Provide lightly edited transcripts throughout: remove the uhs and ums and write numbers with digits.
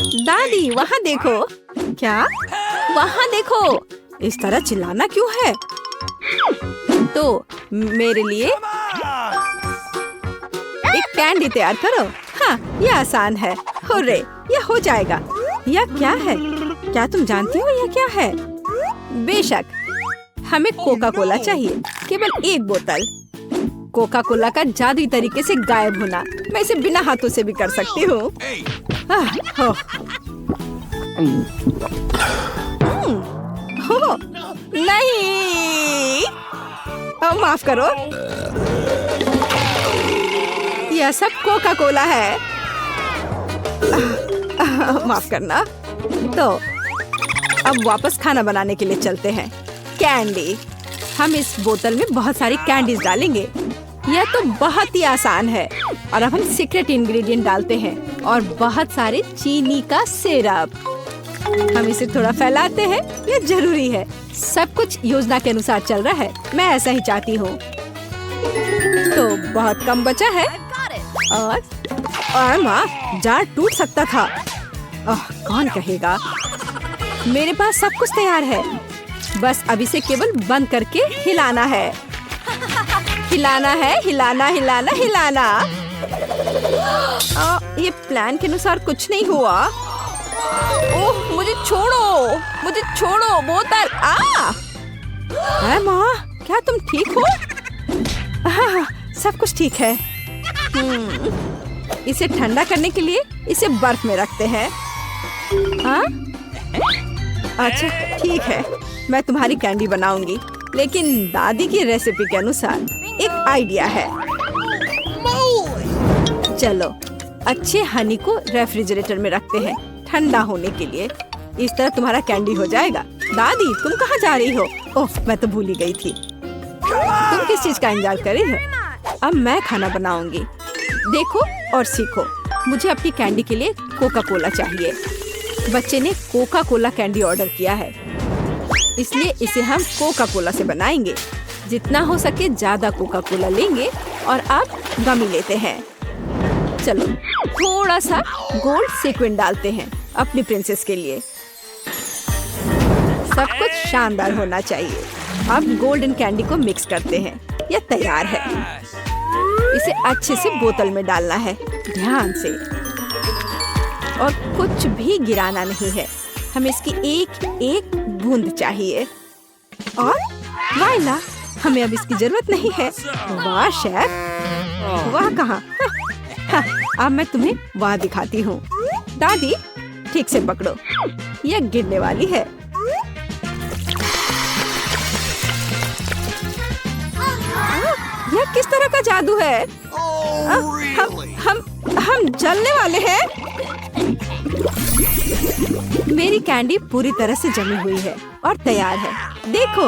दादी वहाँ देखो। क्या? वहाँ देखो। इस तरह चिल्लाना क्यों है? तो मेरे लिए एक कैंडी तैयार करो। हाँ, ये आसान है। हुर्रे, ये हो जाएगा। यह क्या है? क्या तुम जानती हो यह क्या है? बेशक, हमें कोका कोला चाहिए। केवल एक बोतल। कोका कोला का जादुई तरीके से गायब होना। मैं इसे बिना हाथों से भी कर सकती हूँ। नहीं, माफ करो। यह सब कोका कोला है। माफ करना। तो अब वापस खाना बनाने के लिए चलते हैं। कैंडी। हम इस बोतल में बहुत सारी कैंडीज डालेंगे। यह तो बहुत ही आसान है। और अब हम सीक्रेट इंग्रेडिएंट डालते हैं और बहुत सारे चीनी का सिरप। हम इसे थोड़ा फैलाते हैं। यह जरूरी है। सब कुछ योजना के अनुसार चल रहा है। मैं ऐसा ही चाहती हूँ। तो बहुत कम बचा है। और माँ, जार टूट सकता था। कौन कहेगा? मेरे पास सब कुछ तैयार है। बस अब इसे केवल बंद करके हिलाना है। हिलाना है, हिलाना हिलाना हिलाना। ये प्लान के अनुसार कुछ नहीं हुआ। ओह, मुझे छोड़ो, मुझे छोड़ो बोतल। माँ, क्या तुम ठीक हो? हाँ, सब कुछ ठीक है। इसे ठंडा करने के लिए इसे बर्फ में रखते हैं। अच्छा, ठीक है। मैं तुम्हारी कैंडी बनाऊंगी, लेकिन दादी की रेसिपी के अनुसार। एक आइडिया है। चलो, अच्छे हनी को रेफ्रिजरेटर में रखते हैं ठंडा होने के लिए। इस तरह तुम्हारा कैंडी हो जाएगा। दादी, तुम कहाँ जा रही हो? ओह, मैं तो भूल ही गई थी। तुम किस चीज का इंतजार कर रही हो? अब मैं खाना बनाऊंगी। देखो और सीखो। मुझे अपनी कैंडी के लिए कोका कोला चाहिए। बच्चे ने कोका कोला कैंडी ऑर्डर किया है, इसलिए इसे हम कोका कोला से बनाएंगे। जितना हो सके ज्यादा कोका कोला लेंगे और अब गमी लेते हैं। चलो, थोड़ा सा गोल्ड सीक्वेंस डालते हैं अपनी प्रिंसेस के लिए। सब कुछ शानदार होना चाहिए। अब गोल्डन कैंडी को मिक्स करते हैं। यह तैयार है। इसे अच्छे से बोतल में डालना है, ध्यान से। और कुछ भी गिराना नहीं है। हमें इसकी एक एक बूंद चाहिए। और वाइला, हमें अब इसकी जरूरत नहीं है। वाह शेफ, वाह कहाँ? अब मैं तुम्हें वाह दिखाती हूँ। दादी, ठीक से पकड़ो, यह गिरने वाली है। यह किस तरह का जादू है? हम जलने वाले हैं। मेरी कैंडी पूरी तरह से जमी हुई है और तैयार है। देखो,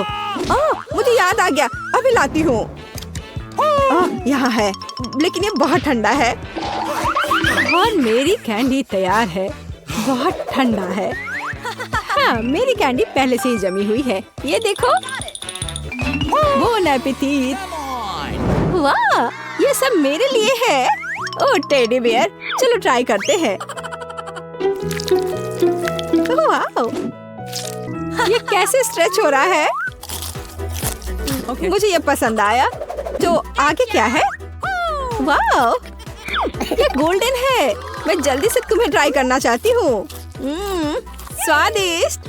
मुझे याद आ गया, अभी लाती हूँ। यहाँ है, लेकिन ये बहुत ठंडा है। और मेरी कैंडी तैयार है। बहुत ठंडा है। हाँ, मेरी कैंडी पहले से ही जमी हुई है। ये देखो। Bone appétit. वाह, ये सब मेरे लिए है। ओह टेडी बियर, चलो ट्राई करते हैं। वाह, ये कैसे स्ट्रेच हो रहा है? मुझे ये पसंद आया। तो आगे क्या है? वाह, ये गोल्डन है। मैं जल्दी से तुम्हें ट्राई करना चाहती हूँ। स्वादिष्ट।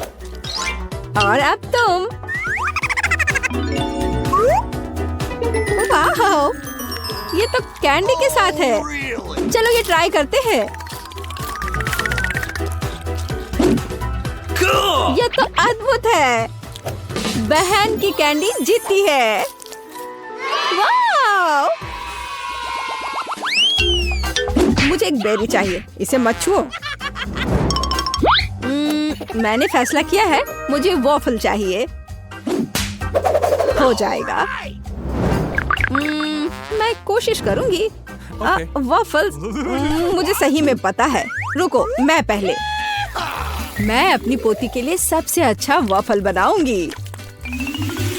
और अब तुम। वाह, ये तो कैंडी के साथ है। चलो ये ट्राई करते हैं। ये तो अद्भुत है। बहन की कैंडी जीती है। वाह! मुझे एक बेरी चाहिए। इसे मत छुओ। मैंने फैसला किया है, मुझे वॉफल चाहिए। हो जाएगा। मैं कोशिश करूंगी। वॉफल्स मुझे सही में पता है। रुको, मैं पहले। मैं अपनी पोती के लिए सबसे अच्छा वॉफल बनाऊंगी।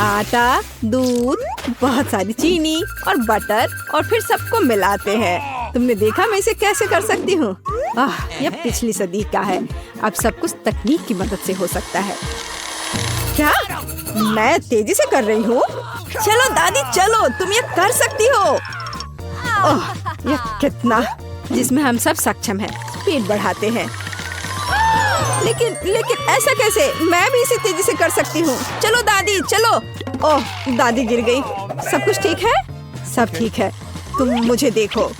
आटा, दूध, बहुत सारी चीनी और बटर, और फिर सबको मिलाते हैं। तुमने देखा मैं इसे कैसे कर सकती हूँ? यह पिछली सदी का है। अब सब कुछ तकनीक की मदद से हो सकता है। क्या मैं तेजी से कर रही हूँ? चलो दादी चलो, तुम ये कर सकती हो। ओह, यह कितना जिसमें हम सब सक्षम हैं। स्पीड बढ़ाते हैं। लेकिन ऐसा कैसे? मैं भी इसे तेजी से कर सकती हूँ। चलो दादी चलो। ओह, दादी गिर गई। सब कुछ ठीक है? सब ठीक है। तुम मुझे देखो।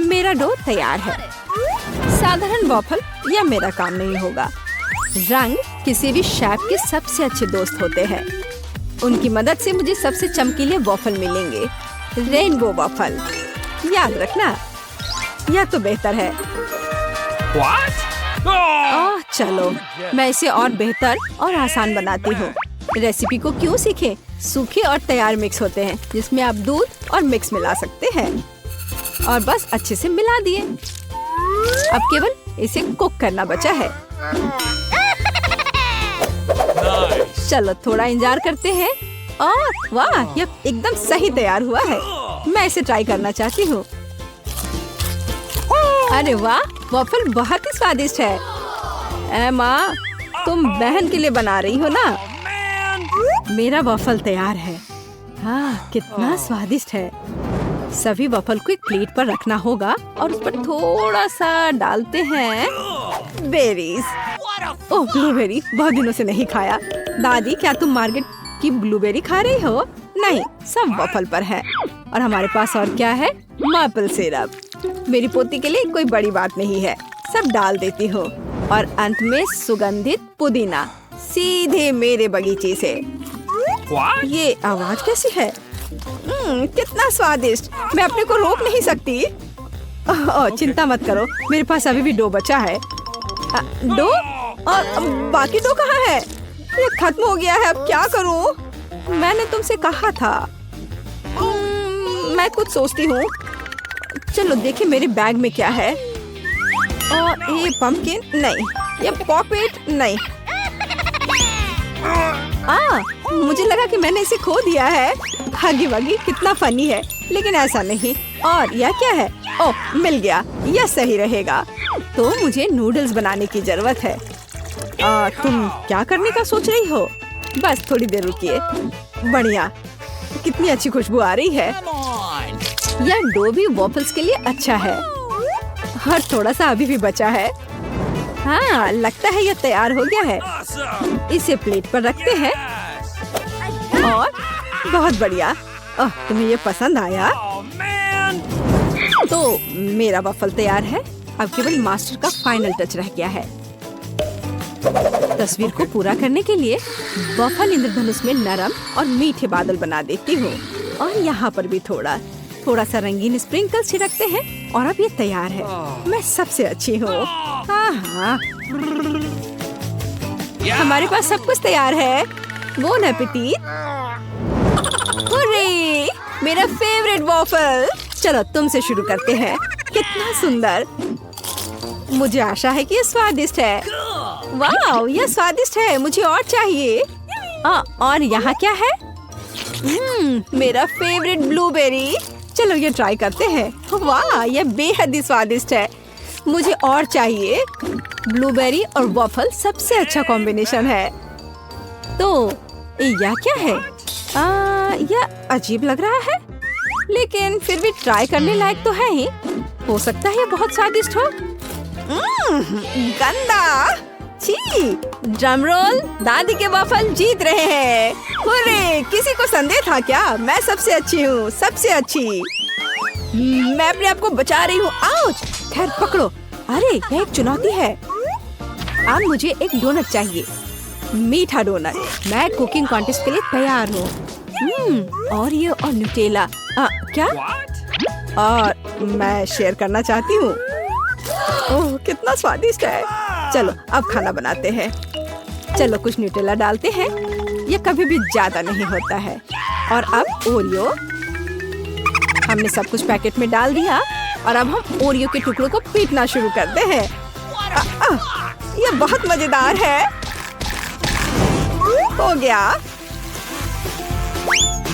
मेरा डो तैयार है। साधारण वॉफल यह मेरा काम नहीं होगा। रंग किसी भी शेफ के सबसे अच्छे दोस्त होते हैं। उनकी मदद से मुझे सबसे चमकीले वॉफल मिलेंगे। रेनबो वॉफल, याद रखना। यह तो बेहतर है। चलो मैं इसे और बेहतर और आसान बनाती हूँ। रेसिपी को क्यों सीखें? सूखे और तैयार मिक्स होते हैं जिसमें आप दूध और मिक्स मिला सकते हैं और बस अच्छे से मिला दिए। अब केवल इसे कुक करना बचा है। चलो थोड़ा इंतजार करते हैं। वाह, यह एकदम सही तैयार हुआ है। मैं इसे ट्राई करना चाहती हूँ। अरे वाह, वॉफल बहुत ही स्वादिष्ट है। माँ, तुम बहन के लिए बना रही हो ना? मेरा वॉफल तैयार है। कितना स्वादिष्ट है। सभी वॉफल को एक प्लेट पर रखना होगा और उस पर थोड़ा सा डालते हैं बेरीज। ओह, ब्लूबेरी बहुत दिनों से नहीं खाया। दादी, क्या तुम मार्केट की ब्लूबेरी खा रही हो? नहीं, सब वॉफल पर है। और हमारे पास और क्या है? Maple syrup. मेरी पोती के लिए कोई बड़ी बात नहीं है, सब डाल देती हूँ। और अंत में सुगंधित पुदीना सीधे मेरे बगीचे से। ये आवाज कैसी है? कितना स्वादिष्ट। मैं अपने को रोक नहीं सकती। चिंता मत करो, मेरे पास अभी भी डो बचा है। डो? और बाकी डो कहाँ है? ये खत्म हो गया है। अब क्या करूँ? मैंने तुमसे कहा था। मैं कुछ सोचती हूँ। चलो देखें मेरे बैग में क्या है। ये पंपकिन नहीं, ये पॉपेट नहीं। मुझे लगा कि मैंने इसे खो दिया है। हगी वगी कितना फनी है, लेकिन ऐसा नहीं। और यह क्या है? ओह, मिल गया। यह सही रहेगा। तो मुझे नूडल्स बनाने की जरूरत है। तुम क्या करने का सोच रही हो? बस थोड़ी देर रुकिए। बढ़िया, कितनी अच्छी खुशबू आ रही है। यह डो भी वॉफल्स के लिए अच्छा है। और थोड़ा सा अभी भी बचा है। लगता है यह तैयार हो गया है। इसे प्लेट पर रखते हैं। और बहुत बढ़िया। तुम्हें ये पसंद आया? तो मेरा वॉफल तैयार है। अब केवल मास्टर का फाइनल टच रह गया है। तस्वीर को पूरा करने के लिए वॉफल इंद्रधनुष में नरम और मीठे बादल बना देती हूँ। और यहाँ पर भी थोड़ा सा रंगीन स्प्रिंकल छिड़कते हैं। और अब ये तैयार है। मैं सबसे अच्छी हूँ। हमारे पास सब कुछ तैयार है। Bone appétit. हुर्रे, मेरा फेवरेट वॉफल। चलो तुमसे शुरू करते हैं। कितना सुंदर। मुझे आशा है कि ये स्वादिष्ट है। वाह, यह स्वादिष्ट है। मुझे और चाहिए। और यहाँ क्या है? मेरा फेवरेट ब्लूबेरी। चलो ये ट्राई करते हैं। वाह, यह बेहद ही स्वादिष्ट है। मुझे और चाहिए। ब्लूबेरी और वॉफल सबसे अच्छा कॉम्बिनेशन है। तो यह क्या है? यह अजीब लग रहा है, लेकिन फिर भी ट्राई करने लायक तो है ही। हो सकता है यह बहुत स्वादिष्ट हो। गंदा। छी, ड्रम रोल। दादी के वॉफल जीत रहे हैं। हुर्रे, किसी को संदेह था क्या? मैं सबसे अच्छी हूँ, सबसे अच्छी। मैं अपने आप को बचा रही हूँ। आउच! खैर पकड़ो। अरे यह एक चुनौती है। अब मुझे एक डोनट चाहिए, मीठा डोनट। मैं कुकिंग कॉन्टेस्ट के लिए तैयार हूँ। और ये और न्यूटेला। क्या? और मैं शेयर करना चाहती हूँ। ओह, कितना स्वादिष्ट है। चलो अब खाना बनाते हैं। चलो कुछ न्यूटेला डालते हैं। ये कभी भी ज्यादा नहीं होता है। और अब ओरियो। हमने सब कुछ पैकेट में डाल दिया। और अब हम ओरियो के टुकड़ों को पीटना शुरू करते हैं। ये बहुत मजेदार है। हो गया।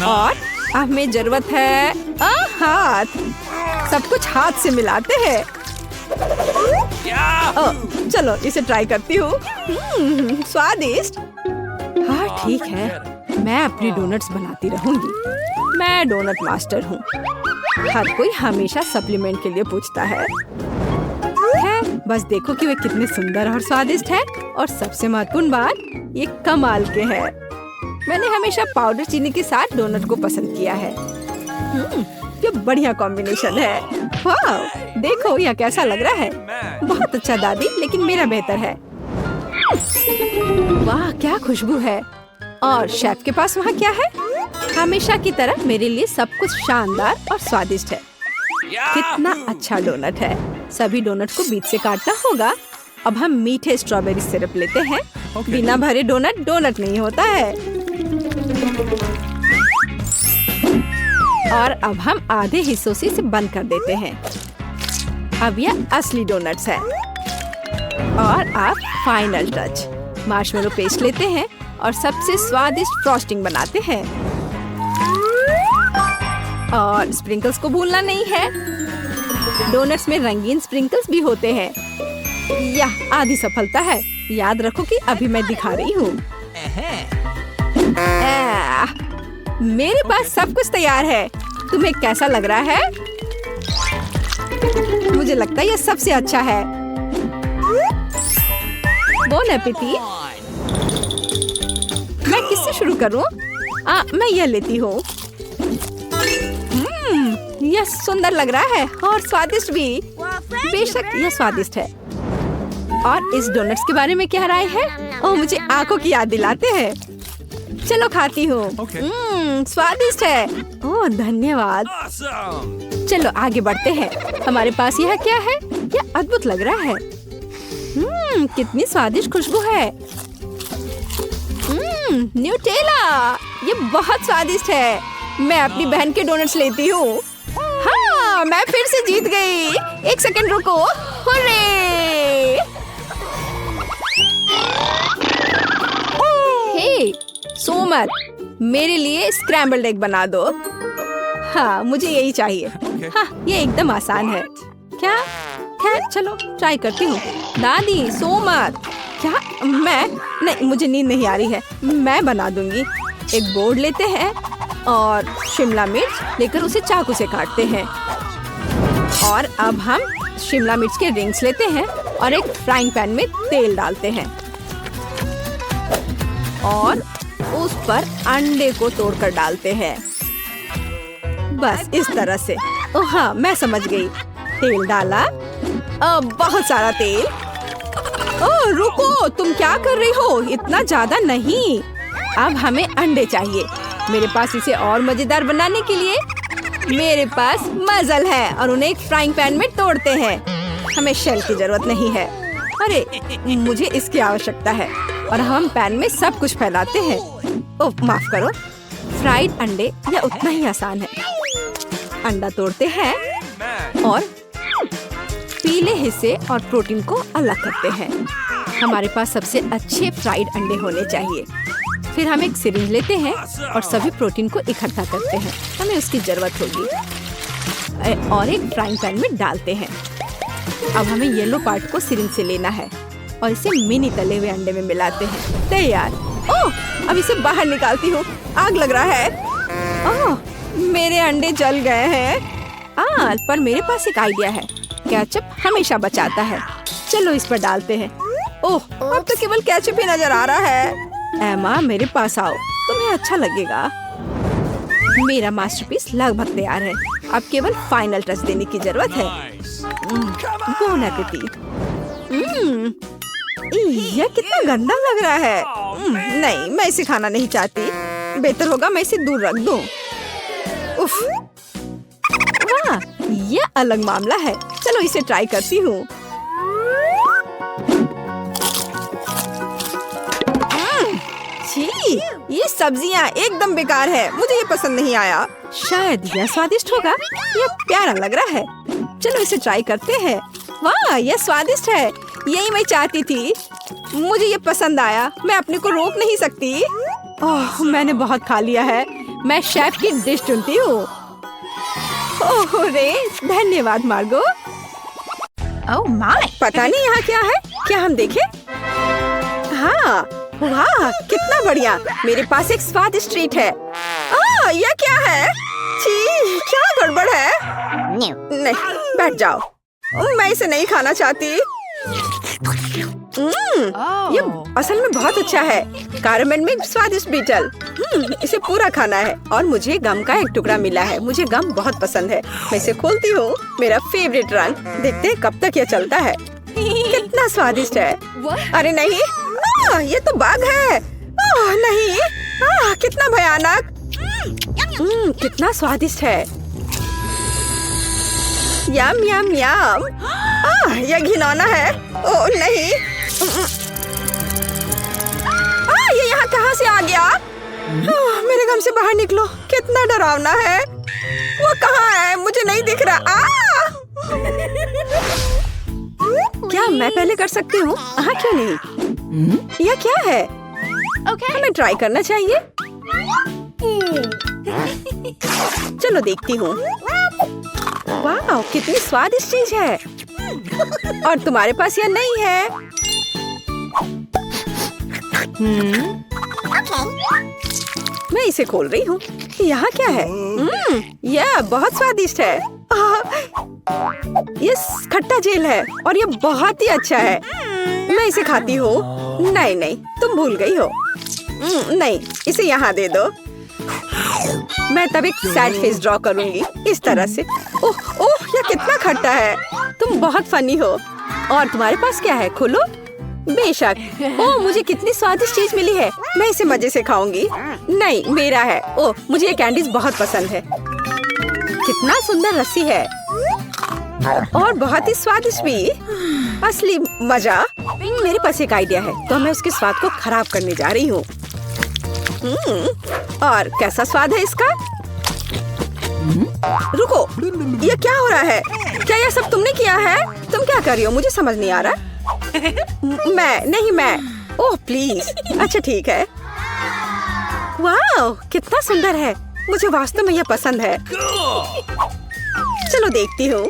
और अब हमें जरूरत है हाथ, सब कुछ हाथ से मिलाते हैं। चलो इसे ट्राई करती हूँ। स्वादिष्ट। हाँ ठीक है, मैं अपनी डोनट्स बनाती रहूंगी। मैं डोनट मास्टर हूँ। हर कोई हमेशा सप्लीमेंट के लिए पूछता है। बस देखो कि वे कितने सुंदर और स्वादिष्ट है। और सबसे महत्वपूर्ण बात, ये कमाल के हैं। मैंने हमेशा पाउडर चीनी के साथ डोनट को पसंद किया है। ये बढ़िया कॉम्बिनेशन है। वाह, देखो यह कैसा लग रहा है। बहुत अच्छा दादी, लेकिन मेरा बेहतर है। वाह क्या खुशबू है। और शेफ के पास वहाँ क्या है? हमेशा की तरह मेरे लिए सब कुछ शानदार और स्वादिष्ट है। कितना अच्छा डोनट है। सभी डोनट को बीच से काटना होगा। अब हम मीठे स्ट्रॉबेरी सिरप लेते हैं। बिना भरे डोनट डोनट नहीं होता है। और अब हम आधे हिस्सों से इसे बंद कर देते हैं। अब यह असली डोनट्स है। और अब फाइनल टच, मार्शमेलो पेस्ट लेते हैं और सबसे स्वादिष्ट फ्रॉस्टिंग बनाते हैं। और स्प्रिंकल्स को भूलना नहीं है। डोनट्स में रंगीन स्प्रिंकल्स भी होते हैं। यह आधी सफलता है। याद रखो कि अभी मैं दिखा रही हूँ। मेरे पास सब कुछ तैयार है। तुम्हें कैसा लग रहा है? मुझे लगता है यह सबसे अच्छा है। बोन एपेटी। मैं किससे शुरू करूं? मैं यह लेती हूँ। यह सुंदर लग रहा है और स्वादिष्ट भी। बेशक यह स्वादिष्ट है। और इस डोनट्स के बारे में क्या राय है? ओह, मुझे आंखों की याद दिलाते हैं। चलो खाती हूँ। स्वादिष्ट है। ओह धन्यवाद। चलो आगे बढ़ते हैं। हमारे पास यह क्या है? यह अद्भुत लग रहा है। कितनी स्वादिष्ट खुशबू है। न्यूटेला, ये बहुत स्वादिष्ट है। मैं अपनी बहन के डोनट्स लेती हूँ। हाँ, मैं फिर से जीत गई। एक सेकंड रुको। हुर्रे! हे, सोमर, मेरे लिए स्क्रैम्बल्ड एग बना दो। हाँ, मुझे यही चाहिए। हाँ, ये एकदम आसान है। क्या? खैर चलो ट्राई करती हूँ। दादी, सोमर। क्या? मैं? नहीं, मुझे नींद नहीं आ रही है। मैं बना दूंगी। एक बोर्ड लेते हैं और शिमला मिर्च लेकर उसे चाकू से काटते हैं। और अब हम शिमला मिर्च के रिंग्स लेते हैं और एक फ्राइंग पैन में तेल डालते हैं और उस पर अंडे को तोड़कर डालते हैं। बस इस तरह से। ओह हाँ, मैं समझ गई। तेल डाला, बहुत सारा तेल। ओह रुको, तुम क्या कर रही हो? इतना ज्यादा नहीं। अब हमें अंडे चाहिए। मेरे पास इसे और मजेदार बनाने के लिए मेरे पास मजल है और उन्हें एक फ्राइंग पैन में तोड़ते हैं। हमें शेल की जरूरत नहीं है। अरे मुझे इसकी आवश्यकता है। और हम पैन में सब कुछ फैलाते हैं। ओह माफ करो। फ्राइड अंडे यह उतना ही आसान है। अंडा तोड़ते हैं और पीले हिस्से और प्रोटीन को अलग करते हैं। हमारे पास सबसे अच्छे फ्राइड अंडे होने चाहिए। फिर हम एक सिरिंज लेते हैं और सभी प्रोटीन को इकट्ठा करते हैं। हमें उसकी जरूरत होगी और एक फ्राइंग पैन में डालते हैं। अब हमें येलो पार्ट को सिरिंज से लेना है और इसे मिनी तले हुए अंडे में मिलाते हैं। तैयार। ओह, अब इसे बाहर निकालती हूँ। आग लग रहा है। ओह, मेरे अंडे जल गए हैं। पर मेरे पास एक आइडिया है। केचप हमेशा बचाता है। चलो इस पर डालते हैं। ओह, अब तो केवल केचप ही नजर आ रहा है। एमा, मेरे पास आओ, तुम्हें अच्छा लगेगा। मेरा मास्टरपीस लगभग तैयार है। अब केवल फाइनल टच देने की जरूरत है। Bone appétit. यह कितना गंदा लग रहा है। नहीं, मैं इसे खाना नहीं चाहती। बेहतर होगा मैं इसे दूर रख दूं। उफ, वाह, यह अलग मामला है। चलो इसे ट्राई करती हूँ। ये सब्जियाँ एकदम बेकार है। मुझे ये पसंद नहीं आया। शायद यह स्वादिष्ट होगा। यह प्यारा लग रहा है। चलो इसे ट्राई करते हैं। वाह, यह स्वादिष्ट है। यही मैं चाहती थी। मुझे ये पसंद आया। मैं अपने को रोक नहीं सकती। ओह, मैंने बहुत खा लिया है। मैं शेफ की डिश चुनती हूँ। ओह रे, धन्यवाद मार्गो। Oh my! पता नहीं यहाँ क्या है, क्या हम देखें? हाँ, वाह, कितना बढ़िया। मेरे पास एक स्वादिष्ट ट्रीट है। यह क्या है? छी, क्या गड़बड़ है? नहीं, बैठ जाओ। मैं इसे नहीं खाना चाहती। ये असल में बहुत अच्छा है। कारमेल में स्वादिष्ट बीटल। इसे पूरा खाना है और मुझे गम का एक टुकड़ा मिला है। मुझे गम बहुत पसंद है। मैं इसे खोलती हूँ। मेरा फेवरेट रंग। देखते हैं कब तक यह चलता है। कितना स्वादिष्ट है। अरे नहीं, ये तो बाघ है। नहीं, कितना भयानक। कितना स्वादिष्ट है। यम यम यम। यह घिनौना है। ओह नहीं, ये यहाँ कहाँ से आ गया? मेरे गम से बाहर निकलो। कितना डरावना है। वो कहाँ है? मुझे नहीं दिख रहा। क्या मैं पहले कर सकती हूँ? हाँ, क्यों नहीं? यह क्या है? हमें ट्राई करना चाहिए। चलो देखती हूँ। वाह, कितनी स्वादिष्ट चीज है। और तुम्हारे पास यह नहीं है। मैं इसे खोल रही हूँ। यहाँ क्या है? यह बहुत स्वादिष्ट है। ये खट्टा जेल है और ये बहुत ही अच्छा है। मैं इसे खाती हूँ। नहीं नहीं, तुम भूल गई हो। नहीं, इसे यहाँ दे दो। मैं तब एक सैड फेस ड्रॉ करूंगी इस तरह से। ओह ओह, यह कितना खट्टा है। तुम बहुत फनी हो। और तुम्हारे पास क्या है? खोलो। बेशक। ओह, मुझे कितनी स्वादिष्ट चीज मिली है। मैं इसे मजे से खाऊंगी। नहीं, मेरा है। ओह, मुझे ये कैंडीज बहुत पसंद है। कितना सुंदर रस्सी है और बहुत ही स्वादिष्ट भी। असली मजा। मेरे पास एक आइडिया है, तो मैं उसके स्वाद को खराब करने जा रही हूँ। और कैसा स्वाद है इसका? रुको, ये क्या हो रहा है? क्या यह सब तुमने किया है? तुम क्या कर रही हो? मुझे समझ नहीं आ रहा। मैं। Oh please. अच्छा ठीक है। वाह, कितना सुंदर है। मुझे वास्तव में यह पसंद है। चलो देखती हूँ।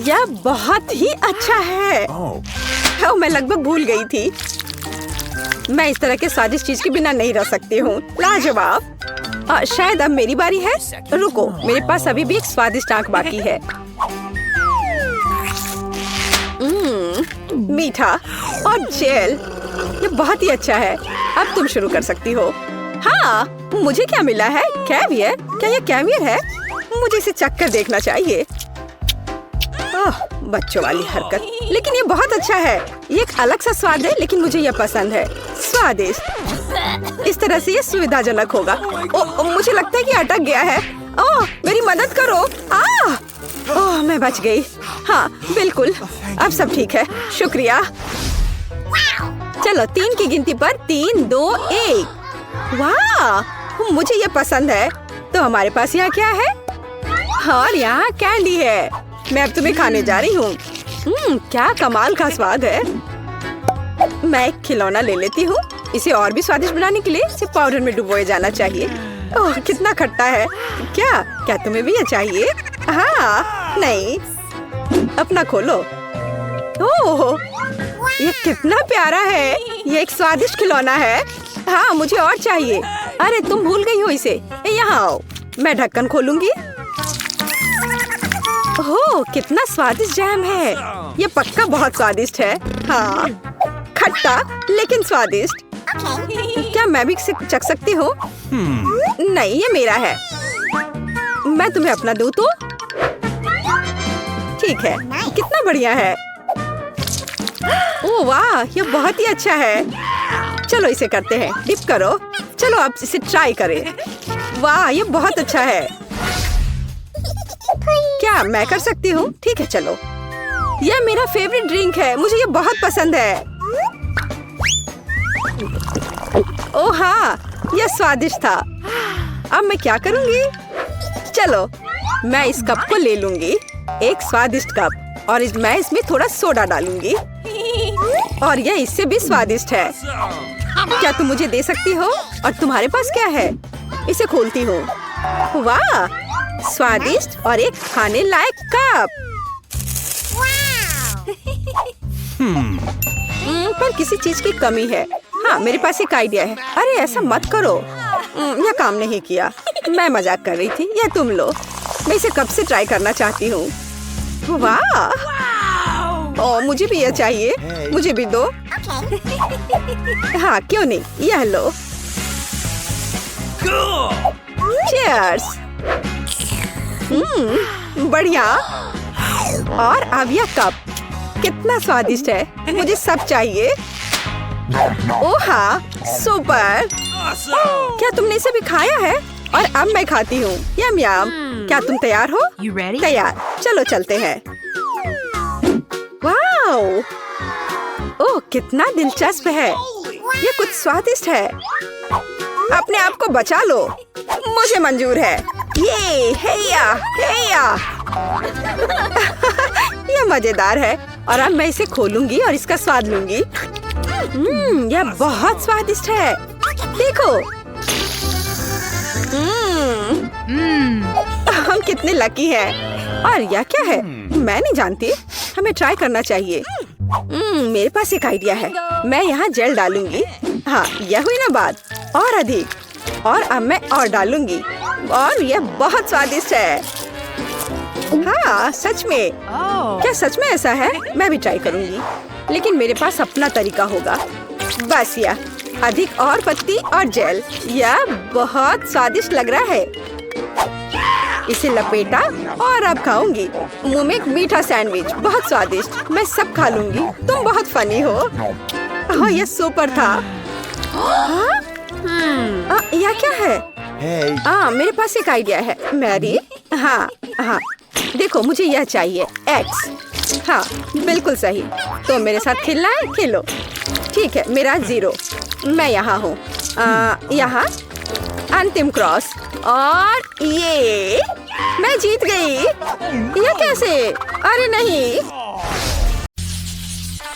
यह बहुत ही अच्छा है। मैं लगभग भूल गई थी। मैं इस तरह के स्वादिष्ट चीज के बिना नहीं रह सकती हूँ। लाजवाब। शायद अब मेरी बारी है। रुको, मेरे पास अभी भी एक स्वादिष्ट आंख बाकी है। मीठा और जेल। ये बहुत ही अच्छा है। अब तुम शुरू कर सकती हो। हाँ, मुझे क्या मिला है? कैवियर। क्या ये कैवियर है? मुझे इसे चखकर देखना चाहिए। बच्चों वाली हरकत। लेकिन ये बहुत अच्छा है। ये एक अलग सा स्वाद है, लेकिन मुझे ये पसंद है। स्वादिष्ट। इस तरह से ये सुविधाजनक होगा। मुझे लगता है कि अटक गया है। मेरी मदद करो। मैं बच गई। हाँ बिल्कुल, अब सब ठीक है। शुक्रिया। चलो 3 की गिनती पर 3, 2, 1। वाह, मुझे ये पसंद है। तो हमारे पास यहाँ क्या है? और यहाँ कैंडी है। मैं अब तुम्हें खाने जा रही हूँ। क्या कमाल का स्वाद है। मैं एक खिलौना ले लेती हूँ। इसे और भी स्वादिष्ट बनाने के लिए इसे पाउडर में डुबोया जाना चाहिए। ओह, कितना खट्टा है। क्या तुम्हें भी ये चाहिए? हाँ, नहीं। अपना खोलो। ओह, ये कितना प्यारा है। ये एक स्वादिष्ट खिलौना है। हाँ, मुझे और चाहिए। अरे तुम भूल गई हो इसे। यहाँ आओ, मैं ढक्कन खोलूंगी। ओह, कितना स्वादिष्ट जैम है। ये पक्का बहुत स्वादिष्ट है। हाँ, खट्टा लेकिन स्वादिष्ट। क्या मैं भी इसे चख सकती हूँ? नहीं, ये मेरा है। मैं तुम्हें अपना दूँ तो? ठीक है, कितना बढ़िया है। ओह वाह, ये बहुत ही अच्छा है। चलो इसे करते हैं। डिप करो। चलो अब इसे ट्राई करें। वाह, ये बहुत अच्छा है। क्या मैं कर सकती हूँ? ठीक है, चलो। यह मेरा फेवरेट ड्रिंक है। मुझे ये बहुत पसंद है। ओह हाँ, यह स्वादिष्ट था। अब मैं क्या करूँगी? चलो, मैं इस कप को ले लूंगी। एक स्वादिष्ट कप। और मैं इसमें थोड़ा सोडा डालूंगी। और यह इससे भी स्वादिष्ट है। क्या तुम मुझे दे सकती हो? और तुम्हारे पास क्या है? इसे खोलती हूँ। वाह, स्वादिष्ट और एक खाने लायक कप। पर किसी चीज की कमी है। हाँ, मेरे पास एक आइडिया है। अरे ऐसा मत करो, यह काम नहीं किया। मैं मजाक कर रही थी। यह तुम लो। मैं इसे कब से ट्राई करना चाहती हूँ। वाह, ओ मुझे भी यह चाहिए। मुझे भी दो। हाँ क्यों नहीं, यह लो। चीयर्स। बढ़िया। और अब यह कप कितना स्वादिष्ट है। मुझे सब चाहिए। ओह हाँ, सुपर। क्या तुमने इसे भी खाया है? और अब मैं खाती हूँ। यम यम। क्या तुम तैयार हो? You ready? तैयार। चलो चलते हैं। वाओ, ओह कितना दिलचस्प है। ये कुछ स्वादिष्ट है। अपने आप को बचा लो। मुझे मंजूर है। ये हेया हेया। यह मजेदार है। और अब मैं इसे खोलूंगी और इसका स्वाद लूंगी। यह बहुत स्वादिष्ट है। देखो। हम कितने लकी हैं। और यह क्या है? मैं नहीं जानती। हमें ट्राई करना चाहिए। मेरे पास एक आइडिया है। मैं यहाँ जेल डालूंगी। हाँ, यह हुई ना बात। और अधिक। और अब मैं और डालूंगी। और यह बहुत स्वादिष्ट है। हाँ सच में। क्या सच में ऐसा है? मैं भी ट्राई करूंगी, लेकिन मेरे पास अपना तरीका होगा। बस यह अधिक और पत्ती और जेल। यह बहुत स्वादिष्ट लग रहा है। इसे लपेटा और अब खाऊंगी। मुंह में एक मीठा सैंडविच, बहुत स्वादिष्ट। मैं सब खा लूंगी। तुम बहुत फनी हो। हाँ, यह सुपर था। यह क्या है? मेरे पास एक आइडिया है। मैरी। हाँ हाँ, देखो मुझे यह चाहिए। एक्स। हाँ बिल्कुल सही। तो मेरे साथ खेलना है? खेलो। ठीक है, मेरा 0। मैं यहाँ हूँ। यहाँ अंतिम क्रॉस। और ये मैं जीत गई। यह कैसे? अरे नहीं।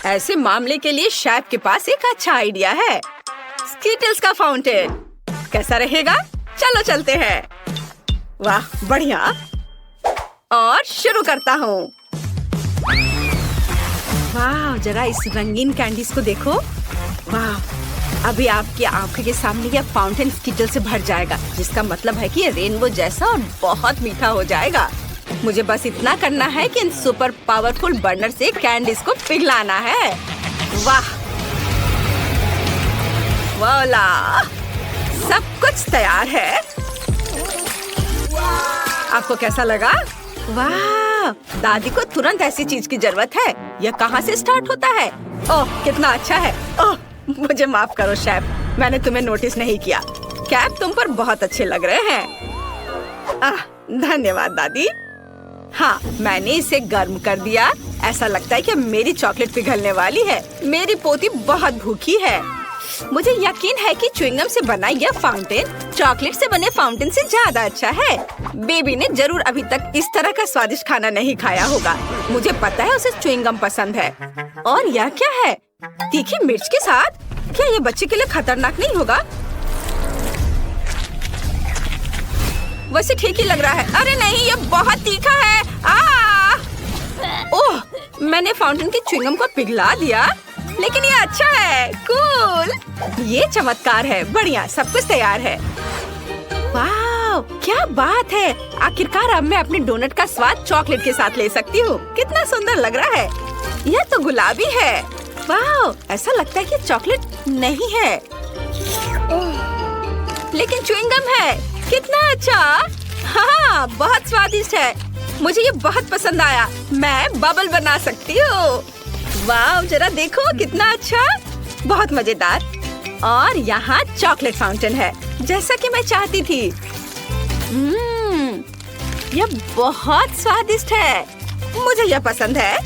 ऐसे मामले के लिए शेफ के पास एक अच्छा आइडिया है। स्कीटल्स का फाउंटेन कैसा रहेगा? चलो चलते हैं। वाह बढ़िया। और शुरू करता हूँ। वाह, जरा इस रंगीन कैंडीज को देखो। वाह, अभी आपकी आंखों के सामने यह फाउंटेन स्कीटल से भर जाएगा, जिसका मतलब है कि ये रेनबो जैसा और बहुत मीठा हो जाएगा। मुझे बस इतना करना है कि इन सुपर पावरफुल बर्नर से कैंडीज को पिघलाना है। वाह, वाला, सब कुछ तैयार है। आपको कैसा लगा? वाह, दादी को तुरंत ऐसी चीज की जरूरत है। यह कहाँ से स्टार्ट होता है? ओह कितना अच्छा है। ओह मुझे माफ करो शेफ, मैंने तुम्हें नोटिस नहीं किया। कैप तुम पर बहुत अच्छे लग रहे हैं। धन्यवाद दादी। हाँ, मैंने इसे गर्म कर दिया। ऐसा लगता है कि मेरी चॉकलेट पिघलने वाली है। मेरी पोती बहुत भूखी है। मुझे यकीन है कि च्युइंगम से बना यह फाउंटेन चॉकलेट से बने फाउंटेन से ज्यादा अच्छा है। बेबी ने जरूर अभी तक इस तरह का स्वादिष्ट खाना नहीं खाया होगा। मुझे पता है उसे च्युइंगम पसंद है। और यह क्या है? तीखी मिर्च के साथ? क्या ये बच्चे के लिए खतरनाक नहीं होगा? वैसे ठीक ही लग रहा है। अरे नहीं, ये बहुत तीखा है। ओह, मैंने फाउंटेन के च्युइंगम को पिघला दिया, लेकिन ये अच्छा है। कूल, ये चमत्कार है। बढ़िया, सब कुछ तैयार है। वाह, क्या बात है। आखिरकार अब मैं अपने डोनट का स्वाद चॉकलेट के साथ ले सकती हूँ। कितना सुंदर लग रहा है। यह तो गुलाबी है। वाह, ऐसा लगता है कि चॉकलेट नहीं है, लेकिन च्युइंगम है। कितना अच्छा। हाँ, बहुत स्वादिष्ट है। मुझे ये बहुत पसंद आया। मैं बबल बना सकती हूँ। वाह, जरा देखो कितना अच्छा, बहुत मजेदार। और यहाँ चॉकलेट फाउंटेन है, जैसा कि मैं चाहती थी। यह बहुत स्वादिष्ट है। मुझे यह पसंद है।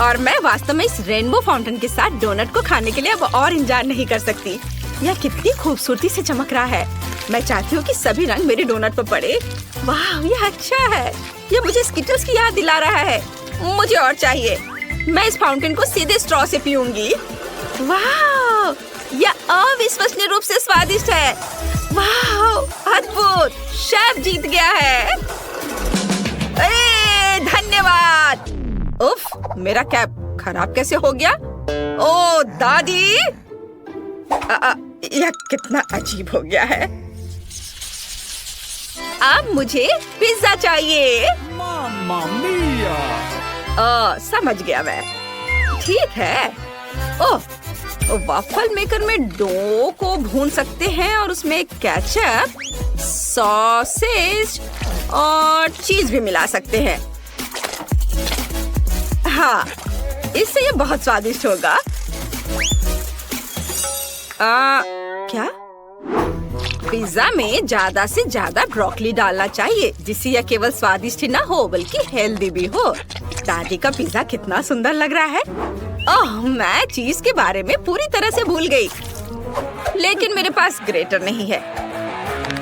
और मैं वास्तव में इस रेनबो फाउंटेन के साथ डोनट को खाने के लिए अब और इंतजार नहीं कर सकती। यह कितनी खूबसूरती से चमक रहा है। मैं चाहती हूँ कि सभी रंग मेरे डोनट पर पड़े। वाह, यह अच्छा है। यह मुझे स्कीटल्स की याद दिला रहा है। मुझे और चाहिए। मैं इस फाउंटेन को सीधे स्ट्रॉ से पीऊंगी। वाह, यह अविश्वसनीय रूप से स्वादिष्ट है। वाह, अद्भुत! शेफ जीत गया है। धन्यवाद। उफ, मेरा कैप खराब कैसे हो गया? ओ दादी, यह कितना अजीब हो गया है। अब मुझे पिज्जा चाहिए। मामा मिया। समझ गया मैं। ठीक है। ओह, वॉफल मेकर में डो को भून सकते हैं और उसमें केचप, सॉसेज और चीज भी मिला सकते हैं। हाँ, इससे ये बहुत स्वादिष्ट होगा। क्या? पिज्जा में ज्यादा से ज्यादा ब्रोकली डालना चाहिए, जिससे यह केवल स्वादिष्ट ही ना हो बल्कि हेल्दी भी हो। दादी का पिज्जा कितना सुंदर लग रहा है। ओह, मैं चीज के बारे में पूरी तरह से भूल गई। लेकिन मेरे पास ग्रेटर नहीं है।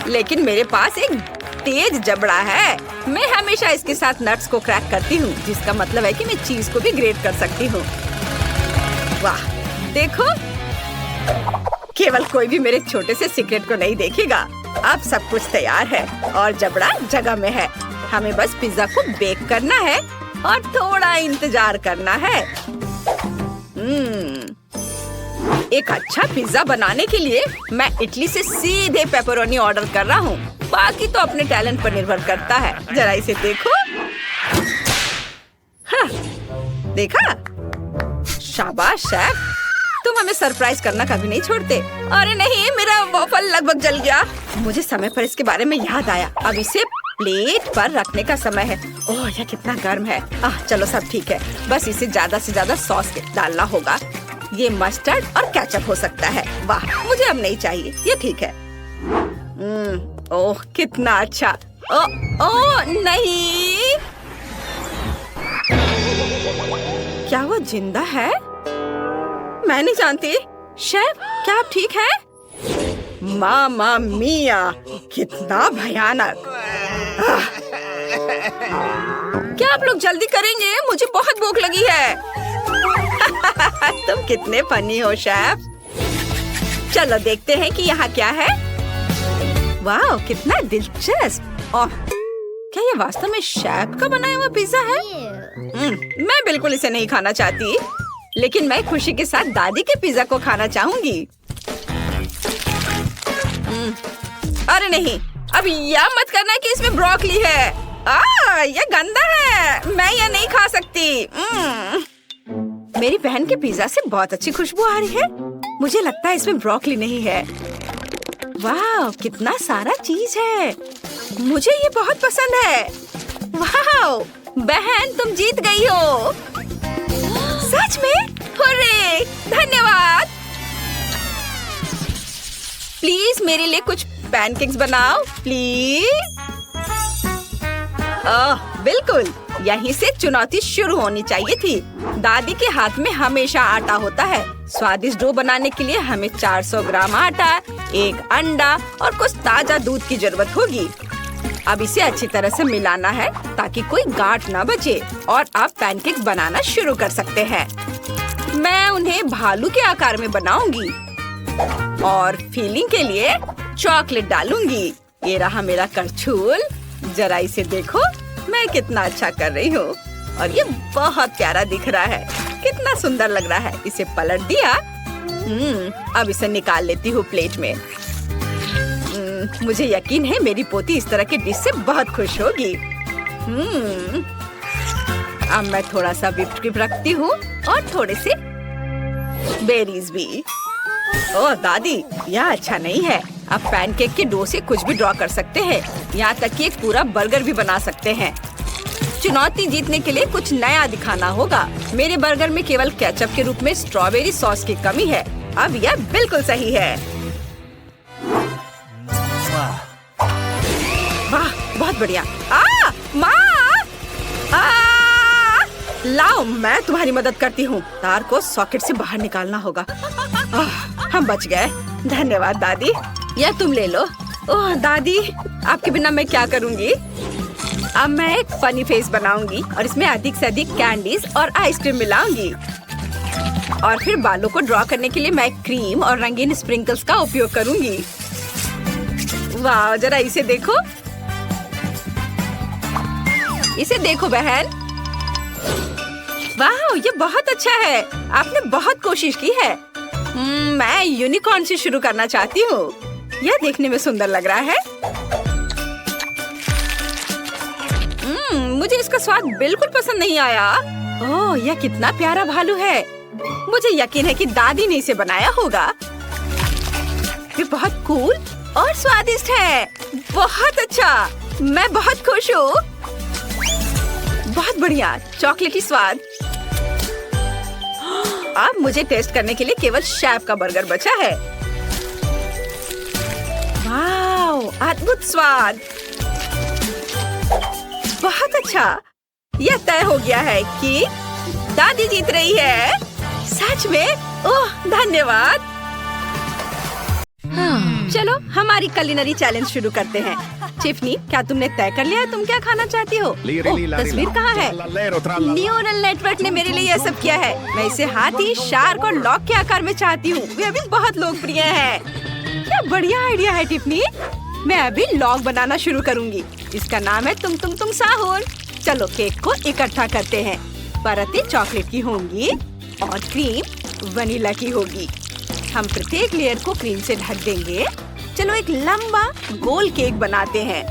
लेकिन मेरे पास एक तेज जबड़ा है। मैं हमेशा इसके साथ नट्स को क्रैक करती हूँ, जिसका मतलब है कि मैं चीज को भी ग्रेट कर सकती हूँ। वाह, देखो, केवल कोई भी मेरे छोटे से सीक्रेट को नहीं देखेगा। अब सब कुछ तैयार है और जबड़ा जगह में है। हमें बस पिज्जा को बेक करना है और थोड़ा इंतजार करना है। एक अच्छा पिज्जा बनाने के लिए मैं इटली से सीधे पेपरोनी ऑर्डर कर रहा हूँ। बाकी तो अपने टैलेंट पर निर्भर करता है। जरा इसे देखो। हाँ, देखा? शाबाश शेफ, तुम हमें सरप्राइज करना कभी नहीं छोड़ते। अरे नहीं, मेरा वॉफल लगभग जल गया। मुझे समय पर इसके बारे में याद आया। अब इसे प्लेट पर रखने का समय है। ओह, यह कितना गर्म है। चलो सब ठीक है। बस इसे ज्यादा से ज्यादा सॉस डालना होगा। ये मस्टर्ड और केचप हो सकता है। वाह, मुझे अब नहीं चाहिए, ये ठीक है। ओह, कितना अच्छा। ओह नहीं, क्या वो जिंदा है? मैं नहीं जानती। शेफ, क्या आप ठीक हैं? मामा मिया, कितना भयानक। क्या आप लोग जल्दी करेंगे? मुझे बहुत भूख लगी है। तुम कितने फनी हो शेफ। चलो देखते हैं कि यहाँ क्या है। वाह, कितना दिलचस्प। ओह, क्या ये वास्तव में शेफ का बनाया हुआ पिज्जा है? मैं बिल्कुल इसे नहीं खाना चाहती, लेकिन मैं खुशी के साथ दादी के पिज्जा को खाना चाहूंगी। अरे नहीं, अब यह मत करना कि इसमें ब्रोकली है। यह गंदा है। मैं यह नहीं खा सकती। मेरी बहन के पिज्जा से बहुत अच्छी खुशबू आ रही है। मुझे लगता है इसमें ब्रोकली नहीं है। वाह, कितना सारा चीज है। मुझे ये बहुत पसंद है। वाह, बहन तुम जीत गई हो। सच में? हुर्रे! धन्यवाद। प्लीज मेरे लिए कुछ पैनकेक्स बनाओ, प्लीज। बिल्कुल, यहीं से चुनौती शुरू होनी चाहिए थी। दादी के हाथ में हमेशा आटा होता है। स्वादिष्ट डो बनाने के लिए हमें 400 ग्राम आटा, 1 अंडा और कुछ ताजा दूध की जरूरत होगी। अब इसे अच्छी तरह से मिलाना है ताकि कोई गांठ ना बचे और आप पैनकेक्स बनाना शुरू कर सकते हैं। मैं उन्हें भालू के आकार में बनाऊंगी और फीलिंग के लिए चॉकलेट डालूंगी। ये रहा मेरा करछुल। जरा इसे देखो, मैं कितना अच्छा कर रही हूँ और ये बहुत प्यारा दिख रहा है। कितना सुंदर लग रहा है। इसे पलट दिया। अब इसे निकाल लेती हूँ प्लेट में। मुझे यकीन है मेरी पोती इस तरह के डिश से बहुत खुश होगी। अब मैं थोड़ा सा व्हिप्ड क्रीम रखती हूँ और थोड़े से बेरीज भी। ओह दादी, यह अच्छा नहीं है। अब पैनकेक के डो से कुछ भी ड्रॉ कर सकते हैं। यहाँ तक कि एक पूरा बर्गर भी बना सकते हैं। चुनौती जीतने के लिए कुछ नया दिखाना होगा। मेरे बर्गर में केवल केचप के रूप में स्ट्रॉबेरी सॉस की कमी है। अब यह बिल्कुल सही है। वाह, बहुत बढ़िया। माँ! लाओ, मैं तुम्हारी मदद करती हूँ। तार को सॉकेट से बाहर निकालना होगा। हम बच गए। धन्यवाद दादी। यह तुम ले लो। ओह दादी, आपके बिना मैं क्या करूँगी? अब मैं एक फनी फेस बनाऊंगी और इसमें अधिक से अधिक कैंडीज और आइसक्रीम मिलाऊंगी। और फिर बालों को ड्रॉ करने के लिए मैं क्रीम और रंगीन स्प्रिंकल्स का उपयोग करूंगी। वाह, जरा इसे देखो। इसे देखो बहन। वाह, ये बहुत अच्छा है। आपने बहुत कोशिश की है। मैं यूनिकॉर्न से शुरू करना चाहती हूँ। यह देखने में सुंदर लग रहा है। मुझे इसका स्वाद बिल्कुल पसंद नहीं आया। ओह, यह कितना प्यारा भालू है। मुझे यकीन है कि दादी ने इसे बनाया होगा। ये बहुत कूल और स्वादिष्ट है। बहुत अच्छा, मैं बहुत खुश हूँ। बहुत बढ़िया, चॉकलेटी स्वाद। अब मुझे टेस्ट करने के लिए केवल शेफ का बर्गर बचा है। वाह, अद्भुत स्वाद। बहुत अच्छा। यह तय हो गया है कि दादी जीत रही है। सच में? ओह, धन्यवाद। चलो हमारी कुलिनरी चैलेंज शुरू करते हैं। टिफनी, क्या तुमने तय कर लिया है तुम क्या खाना चाहती हो? तस्वीर कहाँ है? न्यूरल नेटवर्क ने मेरे लिए यह सब किया है। मैं इसे हाथी, शार्क और लॉक के आकार में चाहती हूँ। वे अभी बहुत लोकप्रिय है। क्या बढ़िया आइडिया है टिफनी। मैं अभी लॉक बनाना शुरू करूँगी। इसका नाम है तुम साहुर। चलो केक को इकट्ठा करते हैं। परतें चॉकलेट की होंगी और क्रीम वनीला की होगी। हम प्रत्येक लेयर को क्रीम से ढक देंगे। चलो एक लंबा गोल केक बनाते हैं।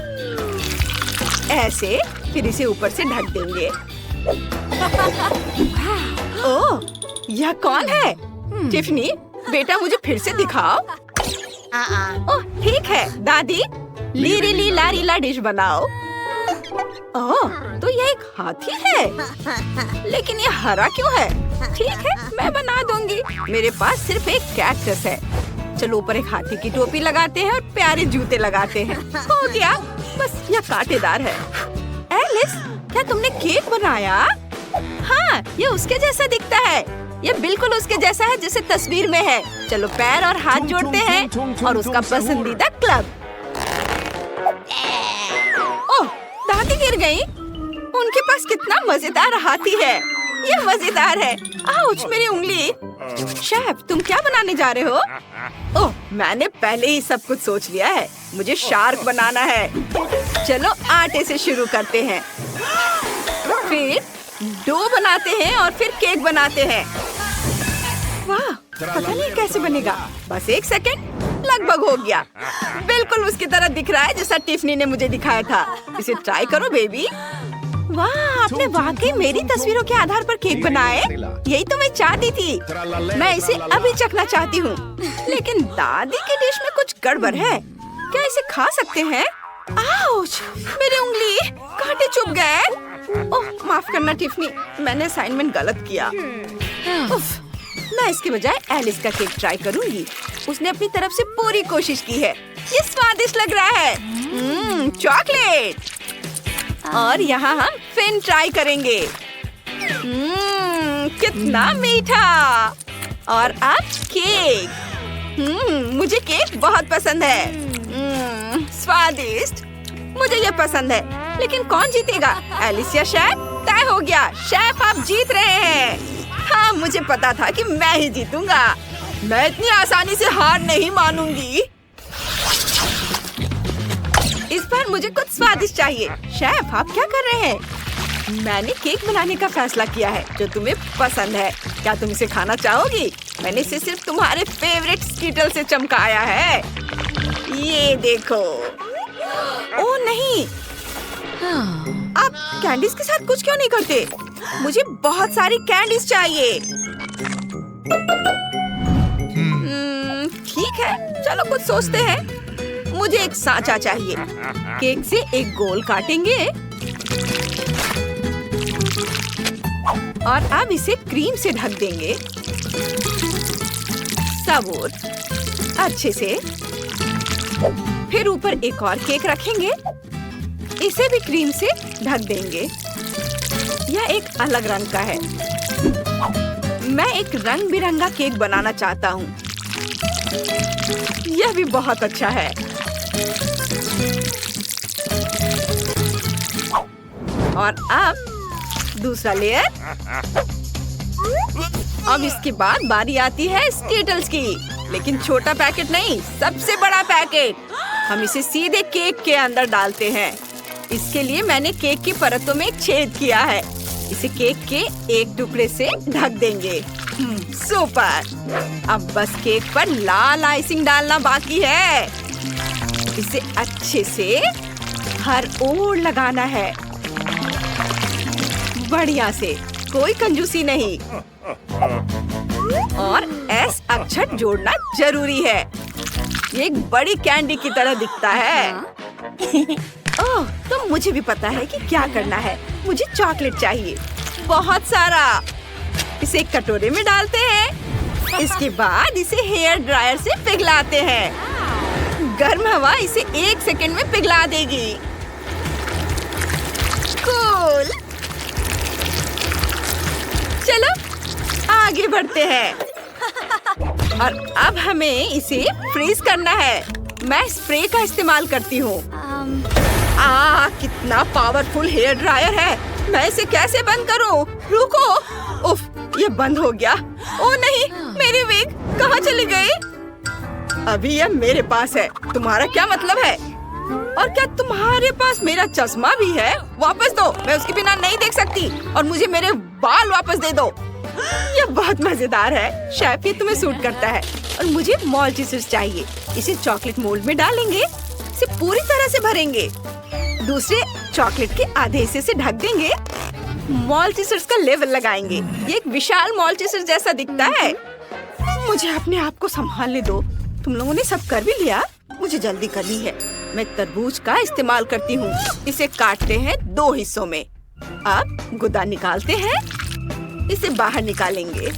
ऐसे, फिर इसे ऊपर से ढक देंगे। ओह, यह कौन है? टिफनी, बेटा मुझे फिर से दिखाओ। ओह, ठीक है दादी। लीरी ली लारी ला डिश बनाओ। ओह, तो यह एक हाथी है। लेकिन ये हरा क्यों है? ठीक है, मैं बना दूंगी। मेरे पास सिर्फ एक कैक्टस है। चलो ऊपर एक हाथी की टोपी लगाते हैं और प्यारे जूते लगाते हैं। हो गया, बस यह कांटेदार है। एलिस, क्या तुमने केक बनाया? हाँ, ये उसके जैसा दिखता है। ये बिल्कुल उसके जैसा है जैसे तस्वीर में है। चलो पैर और हाथ जोड़ते हैं और उसका पसंदीदा क्लब। ओह, दादी गिर गई। उनके पास कितना मजेदार हाथी है। ये मजेदार है। आउच, मेरी उंगली। शेफ, तुम क्या बनाने जा रहे हो? ओह, मैंने पहले ही सब कुछ सोच लिया है। मुझे शार्क बनाना है। चलो आटे से शुरू करते हैं, फिर डो बनाते हैं और फिर केक बनाते हैं। वाह, पता नहीं कैसे बनेगा। बस एक सेकंड, लगभग हो गया। बिल्कुल उसकी तरह दिख रहा है जैसा टिफनी ने मुझे दिखाया था। इसे ट्राई करो बेबी। वाह, आपने वाकई मेरी तस्वीरों के आधार पर केक बनाए। यही तो मैं चाहती थी। मैं इसे अभी चखना चाहती हूँ। लेकिन दादी की डिश में कुछ गड़बड़ है। क्या इसे खा सकते हैं? आउच, मेरी उंगली, कांटे चुभ गए। ओह, माफ करना टिफनी, मैंने असाइनमेंट गलत किया। उफ, मैं इसके बजाय एलिस का केक ट्राई करूंगी। उसने अपनी तरफ से पूरी कोशिश की है। ये स्वादिष्ट लग रहा है। चॉकलेट। और यहाँ हम फिन ट्राई करेंगे। कितना मीठा। और अब केक। मुझे केक बहुत पसंद है। स्वादिष्ट। मुझे ये पसंद है। लेकिन कौन जीतेगा, एलिस या शेफ? तय हो गया, शेफ आप जीत रहे हैं। हाँ, मुझे पता था कि मैं ही जीतूंगा। मैं इतनी आसानी से हार नहीं मानूंगी। इस बार मुझे कुछ स्वादिष्ट चाहिए। शेफ, आप क्या कर रहे हैं? मैंने केक बनाने का फैसला किया है जो तुम्हें पसंद है। क्या तुम इसे खाना चाहोगी? मैंने इसे सिर्फ तुम्हारे फेवरेट स्कीटल से चमकाया है। ये देखो। ओह नहीं, आप कैंडीज के साथ कुछ क्यों नहीं करते? मुझे बहुत सारी कैंडीज चाहिए। ठीक है, चलो कुछ सोचते हैं। मुझे एक सांचा चाहिए। केक से एक गोल काटेंगे और अब इसे क्रीम से ढक देंगे। सबूत अच्छे से। फिर ऊपर एक और केक रखेंगे। इसे भी क्रीम से ढक देंगे। यह एक अलग रंग का है। मैं एक रंग बिरंगा केक बनाना चाहता हूँ। यह भी बहुत अच्छा है। और अब दूसरा लेयर। अब इसके बाद बारी आती है स्कीटल्स की। लेकिन छोटा पैकेट नहीं, सबसे बड़ा पैकेट। हम इसे सीधे केक के अंदर डालते हैं। इसके लिए मैंने केक की परतों में एक छेद किया है। इसे केक के एक टुकड़े से ढक देंगे। सुपर! अब बस केक पर लाल आइसिंग डालना बाकी है। इसे अच्छे से हर ओर लगाना है, बढ़िया से, कोई कंजूसी नहीं। और एस अक्षर जोड़ना जरूरी है। ये एक बड़ी कैंडी की तरह दिखता है। ओह, तो मुझे भी पता है कि क्या करना है। मुझे चॉकलेट चाहिए, बहुत सारा। इसे एक कटोरे में डालते हैं। इसके बाद इसे हेयर ड्रायर से पिघलाते हैं। गर्म हवा इसे 1 सेकंड में पिघला देगी। कूल! चलो आगे बढ़ते हैं। और अब हमें इसे फ्रीज करना है। मैं स्प्रे का इस्तेमाल करती हूँ। कितना पावरफुल हेयर ड्रायर है। मैं इसे कैसे बंद करूँ? रुको। उफ, ये बंद हो गया। ओ नहीं, मेरी विग कहाँ चली गई? अभी यह मेरे पास है। तुम्हारा क्या मतलब है? और क्या तुम्हारे पास मेरा चश्मा भी है? वापस दो, मैं उसके बिना नहीं देख सकती। और मुझे मेरे बाल वापस दे दो। यह बहुत मजेदार है। शायद ये तुम्हें सूट करता है। और मुझे मॉल्टीसर्स चाहिए। इसे चॉकलेट मोल्ड में डालेंगे। इसे पूरी तरह से भरेंगे। दूसरे चॉकलेट के आधे हिस्से से ढक देंगे। मॉल्टीसर्स का लेवल लगाएंगे। ये एक विशाल मॉल्टीसर्स जैसा दिखता है। मुझे अपने आप को संभालने दो। तुम लोगों ने सब कर भी लिया? मुझे जल्दी करनी है। मैं तरबूज का इस्तेमाल करती हूँ। इसे काटते हैं 2 हिस्सों में। अब गुदा निकालते हैं। इसे बाहर निकालेंगे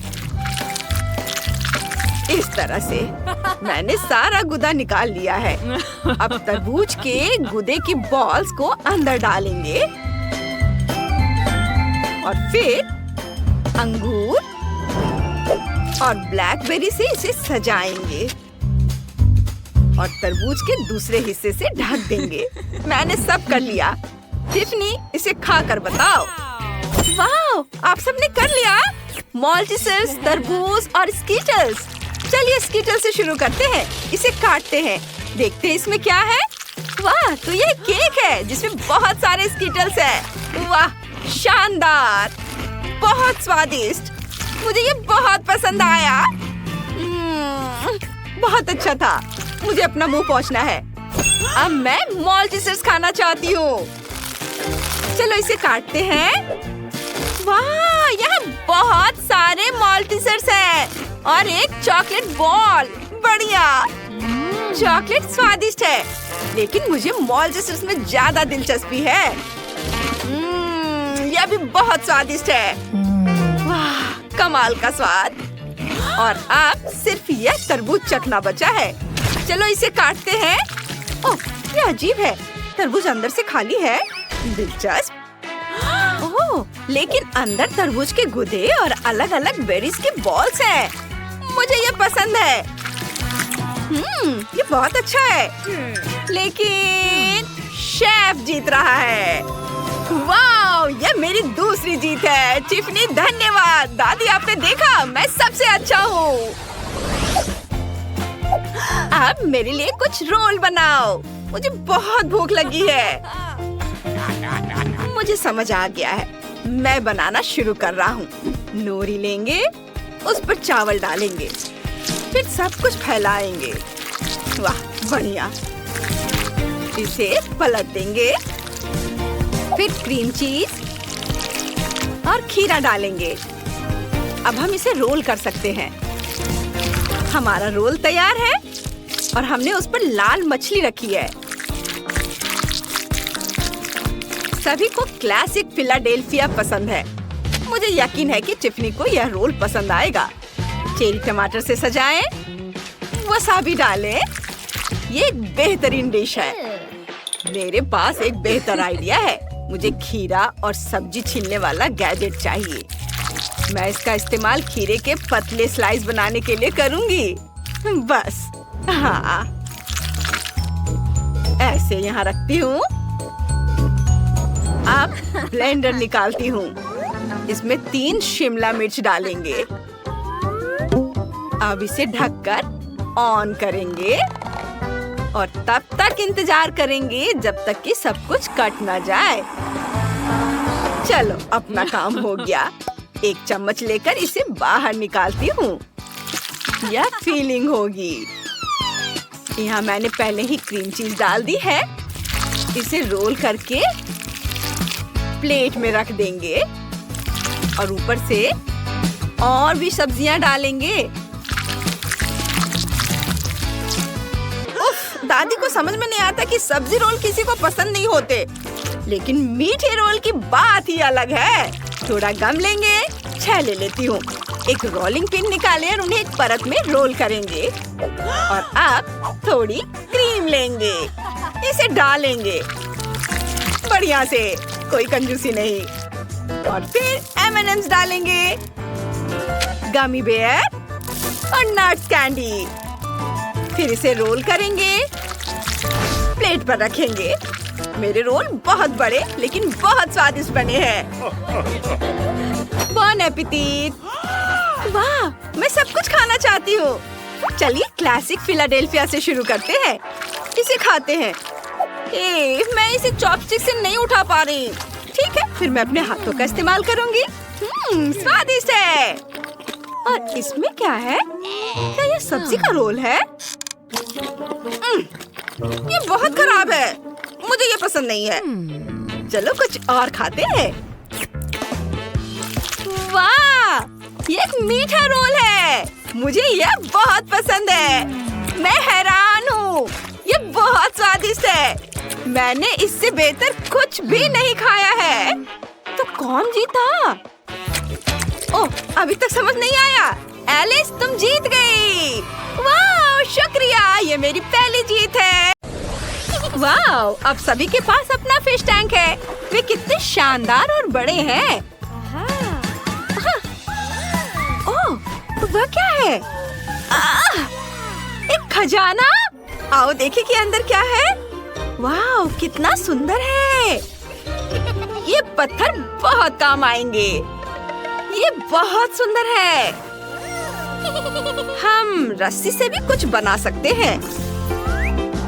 इस तरह से। मैंने सारा गुदा निकाल लिया है। अब तरबूज के गुदे की बॉल्स को अंदर डालेंगे और फिर अंगूर और ब्लैकबेरी से इसे सजाएंगे और तरबूज के दूसरे हिस्से से ढक देंगे। मैंने सब कर लिया। टिफनी, इसे खाकर बताओ। वाह, आप सबने कर लिया। मॉल्टीसर्स, तरबूज और स्कीटल्स। चलिए स्कीटल से शुरू करते हैं। इसे काटते हैं। देखते हैं इसमें क्या है। वाह, तो ये केक है जिसमें बहुत सारे स्कीटल्स हैं। वाह, शानदार, बहुत स्वादिष्ट। मुझे ये बहुत पसंद आया। बहुत अच्छा था। मुझे अपना मुंह पोंछना है। अब मैं मॉल्टीसर्स खाना चाहती हूँ। चलो इसे काटते हैं। वाह, यहाँ बहुत सारे मॉल्टीसर्स हैं और एक चॉकलेट बॉल। बढ़िया। चॉकलेट स्वादिष्ट है, लेकिन मुझे मॉल्टीसर्स में ज्यादा दिलचस्पी है। यह भी बहुत स्वादिष्ट है। वाह, कमाल का स्वाद। और अब सिर्फ यह तरबूज चखना बचा है। चलो इसे काटते हैं। ओह, ये अजीब है। तरबूज अंदर से खाली है। दिलचस्प। ओह, लेकिन अंदर तरबूज के गुदे और अलग-अलग बेरीज के बॉल्स हैं। मुझे ये पसंद है। ये बहुत अच्छा है। लेकिन शेफ जीत रहा है। वाह, ये मेरी दूसरी जीत है। टिफनी, धन्यवाद। दादी, आपने देखा, मैं सबसे अच्छा हूँ। अब मेरे लिए कुछ रोल बनाओ। मुझे बहुत भूख लगी है। मुझे समझ आ गया है। मैं बनाना शुरू कर रहा हूँ। नोरी लेंगे, उस पर चावल डालेंगे, फिर सब कुछ फैलाएंगे। वाह, बढ़िया। इसे पलट देंगे, फिर क्रीम चीज और खीरा डालेंगे। अब हम इसे रोल कर सकते हैं। हमारा रोल तैयार है और हमने उस पर लाल मछली रखी है। सभी को क्लासिक फिलाडेल्फिया पसंद है। मुझे यकीन है कि टिफनी को यह रोल पसंद आएगा। चेरी टमाटर से सजाएं, वसाबी डालें। ये एक बेहतरीन डिश है। मेरे पास एक बेहतर आइडिया है। मुझे खीरा और सब्जी छीलने वाला गैजेट चाहिए। मैं इसका इस्तेमाल खीरे के पतले स्लाइस बनाने के लिए करूंगी। बस, हाँ, ऐसे यहाँ रखती हूँ। अब ब्लेंडर निकालती हूँ। इसमें 3 शिमला मिर्च डालेंगे। अब इसे ढककर ऑन करेंगे और तब तक इंतजार करेंगे जब तक कि सब कुछ कट ना जाए। चलो, अपना काम हो गया। एक चम्मच लेकर इसे बाहर निकालती हूँ। यह फीलिंग होगी। यहाँ मैंने पहले ही क्रीम चीज डाल दी है। इसे रोल करके प्लेट में रख देंगे और ऊपर से और भी सब्जियां डालेंगे। उफ, दादी को समझ में नहीं आता कि सब्जी रोल किसी को पसंद नहीं होते, लेकिन मीठे रोल की बात ही अलग है। थोड़ा गम लेंगे, 6 ले लेती हूँ। एक रोलिंग पिन निकालें और उन्हें एक परत में रोल करेंगे। और अब थोड़ी क्रीम लेंगे, इसे डालेंगे बढ़िया से, कोई कंजूसी नहीं। और फिर M&M's डालेंगे, गमी बेयर और नट्स कैंडी। फिर इसे रोल करेंगे, प्लेट पर रखेंगे। मेरे रोल बहुत बड़े लेकिन बहुत स्वादिष्ट बने हैं। बॉन एपेटिट। वाह, मैं सब कुछ खाना चाहती हूँ। चलिए क्लासिक फिलाडेल्फिया से शुरू करते हैं। इसे खाते हैं। मैं इसे चॉपस्टिक से नहीं उठा पा रही। ठीक है, फिर मैं अपने हाथों का इस्तेमाल करूंगी। स्वादिष्ट है। और इसमें क्या है? क्या यह सब्जी का रोल है? ये बहुत खराब है, मुझे ये पसंद नहीं है। चलो कुछ और खाते हैं। वाह, ये एक मीठा रोल है। मुझे यह बहुत पसंद है। मैं हैरान हूँ, ये बहुत स्वादिष्ट है। मैंने इससे बेहतर कुछ भी नहीं खाया है। तो कौन जीता? ओह, अभी तक समझ नहीं आया। एलिस, तुम जीत गई। वाह, शुक्रिया, ये मेरी पहली जीत है। वाह, अब सभी के पास अपना फिश टैंक है। वे कितने शानदार और बड़े हैं। ओह, वह क्या है? एक खजाना। आओ देखें कि अंदर क्या है। वाह, कितना सुंदर है। ये पत्थर बहुत काम आएंगे। ये बहुत सुंदर है। हम रस्सी से भी कुछ बना सकते हैं,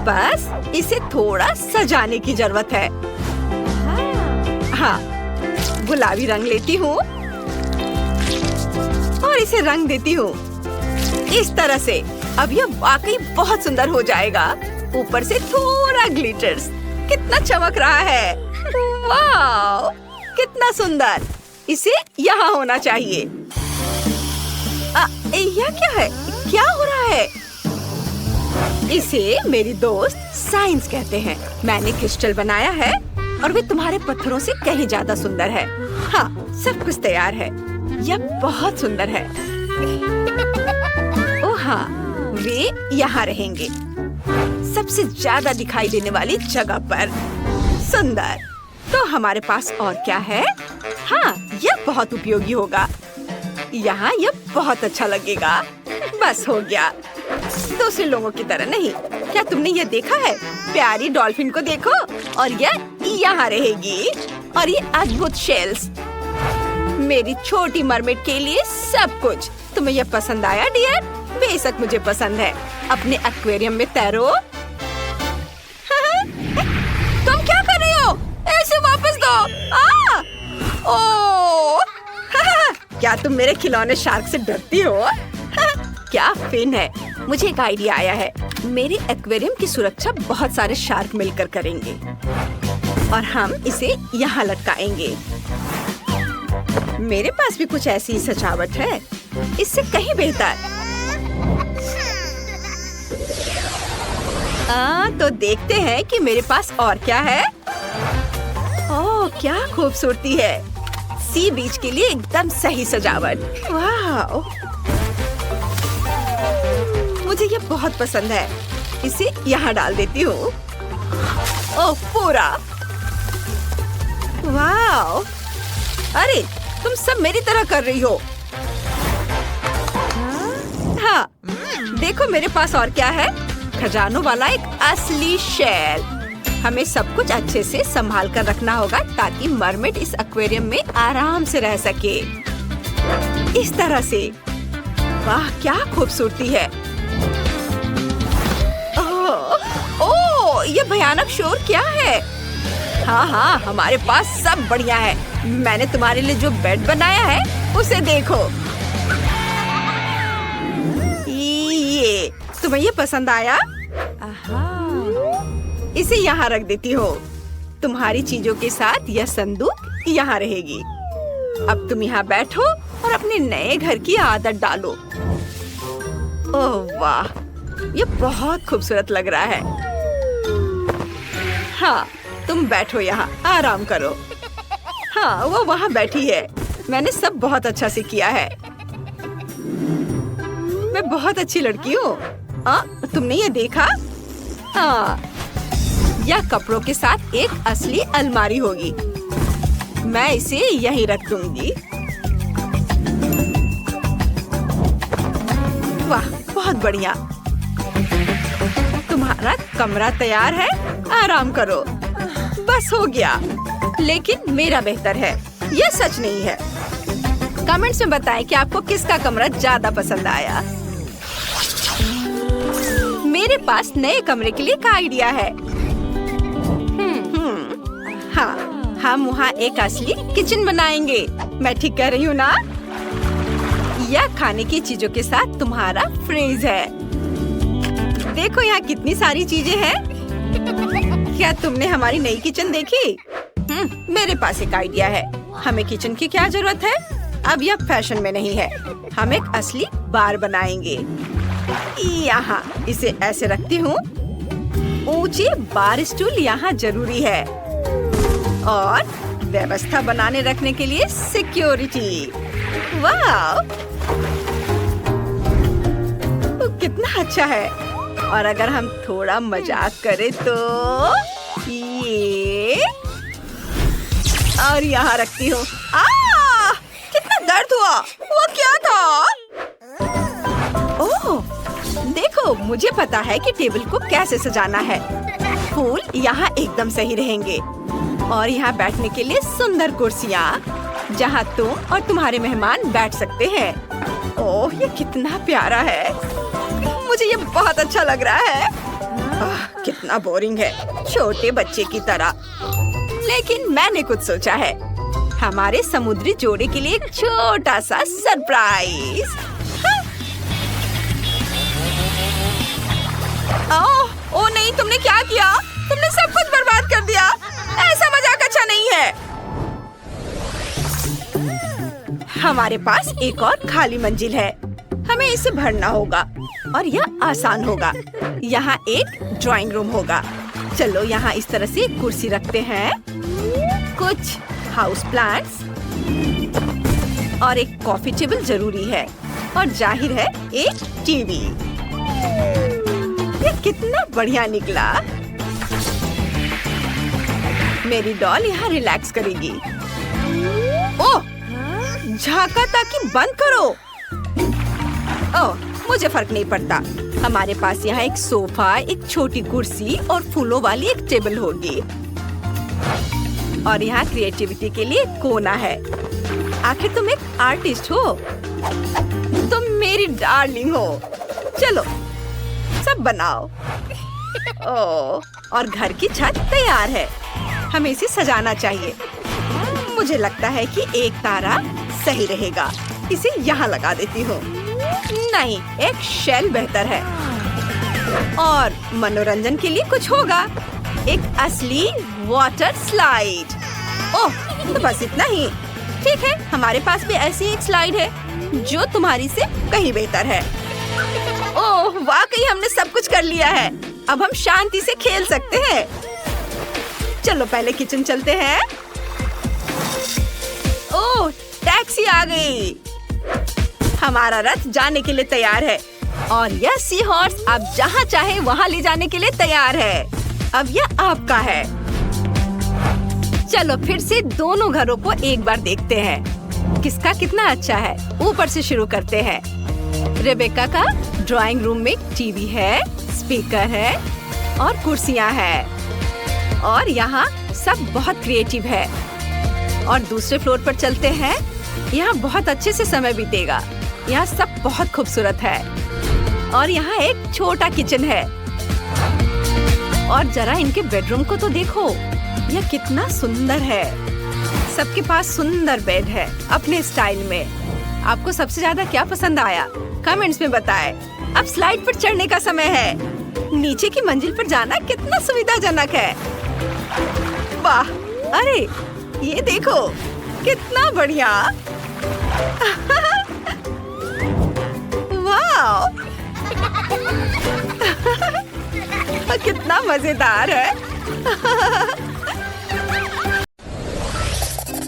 बस इसे थोड़ा सजाने की जरूरत है। हाँ, गुलाबी रंग लेती हूँ और इसे रंग देती हूँ इस तरह से। अब यह वाकई बहुत सुंदर हो जाएगा। ऊपर से थोड़ा ग्लिटर्स, कितना चमक रहा है। वाह, कितना सुंदर। इसे यहाँ होना चाहिए। यह क्या है? क्या हो रहा है? इसे मेरी दोस्त साइंस कहते हैं। मैंने क्रिस्टल बनाया है और वे तुम्हारे पत्थरों से कहीं ज्यादा सुंदर है। हाँ, सब कुछ तैयार है। यह बहुत सुंदर है। ओह हाँ, वे यहाँ रहेंगे, सबसे ज्यादा दिखाई देने वाली जगह पर। सुंदर। तो हमारे पास और क्या है? हाँ, यह बहुत उपयोगी होगा। यहाँ यह बहुत अच्छा लगेगा। बस हो गया। दूसरे लोगों की तरह नहीं। क्या तुमने ये देखा है? प्यारी डॉल्फिन को देखो, और यह यहाँ रहेगी। और ये अद्भुत शेल्स, मेरी छोटी मरमेड के लिए सब कुछ। तुम्हें यह पसंद आया डियर? बेशक मुझे पसंद है। अपने एक्वेरियम में तैरो। तुम क्या कर रही हो? ऐसे वापस दो। ओह, क्या तुम मेरे खिलौने शार्क से डरती हो? क्या फिन है। मुझे एक आइडिया आया है। मेरे एक्वेरियम की सुरक्षा बहुत सारे शार्क मिलकर करेंगे और हम इसे यहाँ लटकाएंगे। मेरे पास भी कुछ ऐसी ही सजावट है, इससे कहीं बेहतर। तो देखते हैं कि मेरे पास और क्या है। ओह, क्या खूबसूरती है। सी बीच के लिए एकदम सही सजावट। वाह, मुझे ये बहुत पसंद है। इसे यहाँ डाल देती हूँ। ओह, पूरा। वाह, अरे तुम सब मेरी तरह कर रही हो। हाँ, देखो मेरे पास और क्या है। खजानों वाला एक असली शेल। हमें सब कुछ अच्छे से संभाल कर रखना होगा ताकि मरमेड इस एक्वेरियम में आराम से रह सके। इस तरह से। वाह, क्या खूबसूरती है। ओह, ये भयानक शोर क्या है? हाँ हाँ, हमारे पास सब बढ़िया है। मैंने तुम्हारे लिए जो बेड बनाया है उसे देखो। ये तुम्हें ये पसंद आया? इसे यहाँ रख देती हो। तुम्हारी चीजों के साथ यह संदूक यहाँ रहेगी। अब तुम यहाँ बैठो और अपने नए घर की आदत डालो। ओह वाह, ये बहुत खूबसूरत लग रहा है। हाँ, तुम बैठो यहाँ, आराम करो। हाँ, वो वहाँ बैठी है। मैंने सब बहुत अच्छा से किया है। मैं बहुत अच्छी लड़की हूँ। तुमने ये देखा? हाँ, यह कपड़ों के साथ एक असली अलमारी होगी। मैं इसे यहीं रख दूंगी। वाह, बहुत बढ़िया। तुम्हारा कमरा तैयार है, आराम करो। बस हो गया। लेकिन मेरा बेहतर है, ये सच नहीं है। कमेंट्स में बताएं कि आपको किसका कमरा ज्यादा पसंद आया। मेरे पास नए कमरे के लिए एक आइडिया है। हाँ, हम वहाँ एक असली किचन बनाएंगे। मैं ठीक कह रही हूँ ना? यह खाने की चीजों के साथ तुम्हारा फ्रिज है। देखो यहाँ कितनी सारी चीजें हैं। क्या तुमने हमारी नई किचन देखी? मेरे पास एक आइडिया है। हमें किचन की क्या जरूरत है? अब यह फैशन में नहीं है। हम एक असली बार बनाएंगे। यहाँ इसे ऐसे रखती हूँ। ऊंची बार स्टूल यहाँ जरूरी है और व्यवस्था बनाने रखने के लिए सिक्योरिटी। वाह, कितना अच्छा है। और अगर हम थोड़ा मजाक करें तो ये और यहाँ रखती हूँ। कितना दर्द हुआ। वो क्या था? ओह, देखो, मुझे पता है कि टेबल को कैसे सजाना है। फूल यहाँ एकदम सही रहेंगे और यहाँ बैठने के लिए सुंदर कुर्सियाँ जहाँ तुम और तुम्हारे मेहमान बैठ सकते हैं। ओह, ये कितना प्यारा है। मुझे ये बहुत अच्छा लग रहा है। कितना बोरिंग है, छोटे बच्चे की तरह। लेकिन मैंने कुछ सोचा है। हमारे समुद्री जोड़े के लिए एक छोटा सा सरप्राइज। ओह नहीं, तुमने क्या किया? तुमने सब कुछ बर्बाद कर दिया। ऐसा मजाक अच्छा नहीं है। हमारे पास एक और खाली मंजिल है। हमें इसे भरना होगा और यह आसान होगा। यहाँ एक ड्राइंग रूम होगा। चलो यहाँ इस तरह से एक कुर्सी रखते हैं, कुछ हाउस प्लांट्स और एक कॉफी टेबल जरूरी है और जाहिर है एक टीवी। ये कितना बढ़िया निकला। मेरी डॉल यहाँ रिलैक्स करेगी। ओह, झांका ताकि बंद करो। ओह, मुझे फर्क नहीं पड़ता। हमारे पास यहाँ एक सोफा, एक छोटी कुर्सी और फूलों वाली एक टेबल होगी। और यहाँ क्रिएटिविटी के लिए कोना है। आखिर तुम एक आर्टिस्ट हो। तुम मेरी डार्लिंग हो। चलो सब बनाओ। ओह, और घर की छत तैयार है। हमें इसे सजाना चाहिए। मुझे लगता है कि एक तारा सही रहेगा। इसे यहाँ लगा देती हूँ। नहीं, एक शेल बेहतर है। और मनोरंजन के लिए कुछ होगा। एक असली वाटर स्लाइड। ओह, तो बस इतना ही। ठीक है, हमारे पास भी ऐसी एक स्लाइड है जो तुम्हारी से कहीं बेहतर है। ओह, वाकई हमने सब कुछ कर लिया है। अब हम शांति से खेल सकते हैं। चलो पहले किचन चलते हैं। ओह, टैक्सी आ गई। हमारा रथ जाने के लिए तैयार है और यह सी हॉर्स आप जहाँ चाहे वहाँ ले जाने के लिए तैयार है। अब यह आपका है। चलो फिर से दोनों घरों को एक बार देखते हैं, किसका कितना अच्छा है। ऊपर से शुरू करते हैं। रेबेका का ड्राइंग रूम में टीवी है, स्पीकर है और कुर्सियाँ हैं और यहाँ सब बहुत क्रिएटिव है। और दूसरे फ्लोर पर चलते हैं। यहाँ बहुत अच्छे से समय बीतेगा। यहाँ सब बहुत खूबसूरत है और यहाँ एक छोटा किचन है। और जरा इनके बेडरूम को तो देखो, यह कितना सुंदर है। सबके पास सुंदर बेड है अपने स्टाइल में। आपको सबसे ज्यादा क्या पसंद आया? कमेंट्स में बताएं। अब स्लाइड पर चढ़ने का समय है। नीचे की मंजिल पर जाना कितना सुविधाजनक है। वाह, अरे ये देखो कितना बढ़िया। वाह, कितना मजेदार है।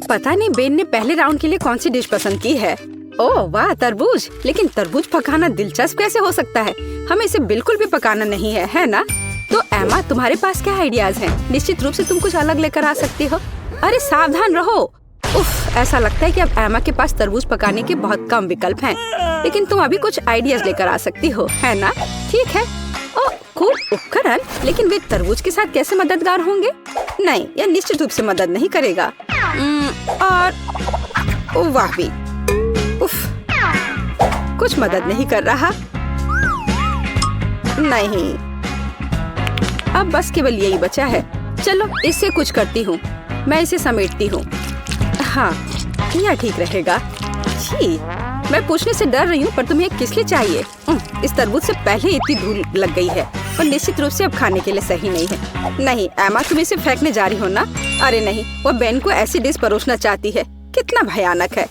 पता नहीं बेन ने पहले राउंड के लिए कौन सी डिश पसंद की है। ओह वाह, तरबूज। लेकिन तरबूज पकाना दिलचस्प कैसे हो सकता है? हमें इसे बिल्कुल भी पकाना नहीं है ना? तो एमा, तुम्हारे पास क्या आइडियाज हैं? निश्चित रूप से तुम कुछ अलग लेकर आ सकती हो। अरे सावधान रहो। उफ, ऐसा लगता है कि अब एमा के पास तरबूज पकाने के बहुत कम विकल्प हैं। लेकिन तुम अभी कुछ आइडियाज लेकर आ सकती हो, है ना? ठीक है। ओह, खूब उपकरण, लेकिन वे तरबूज के साथ कैसे मददगार होंगे? नहीं, यह निश्चित रूप से मदद नहीं करेगा। और वाह भी, उफ, कुछ मदद नहीं कर रहा। नहीं, अब बस केवल यही बचा है। चलो इससे कुछ करती हूँ। मैं इसे समेटती हूँ। हाँ, यह ठीक रहेगा। छी, मैं पूछने से डर रही हूँ, पर तुम्हें किस लिए चाहिए? इस तरबूज से पहले इतनी धूल लग गई है और निश्चित रूप से अब खाने के लिए सही नहीं है। नहीं एमा, तुम इसे फेंकने जा रही हो ना? अरे नहीं, वो बेन को ऐसी डिश परोसना चाहती है। कितना भयानक है।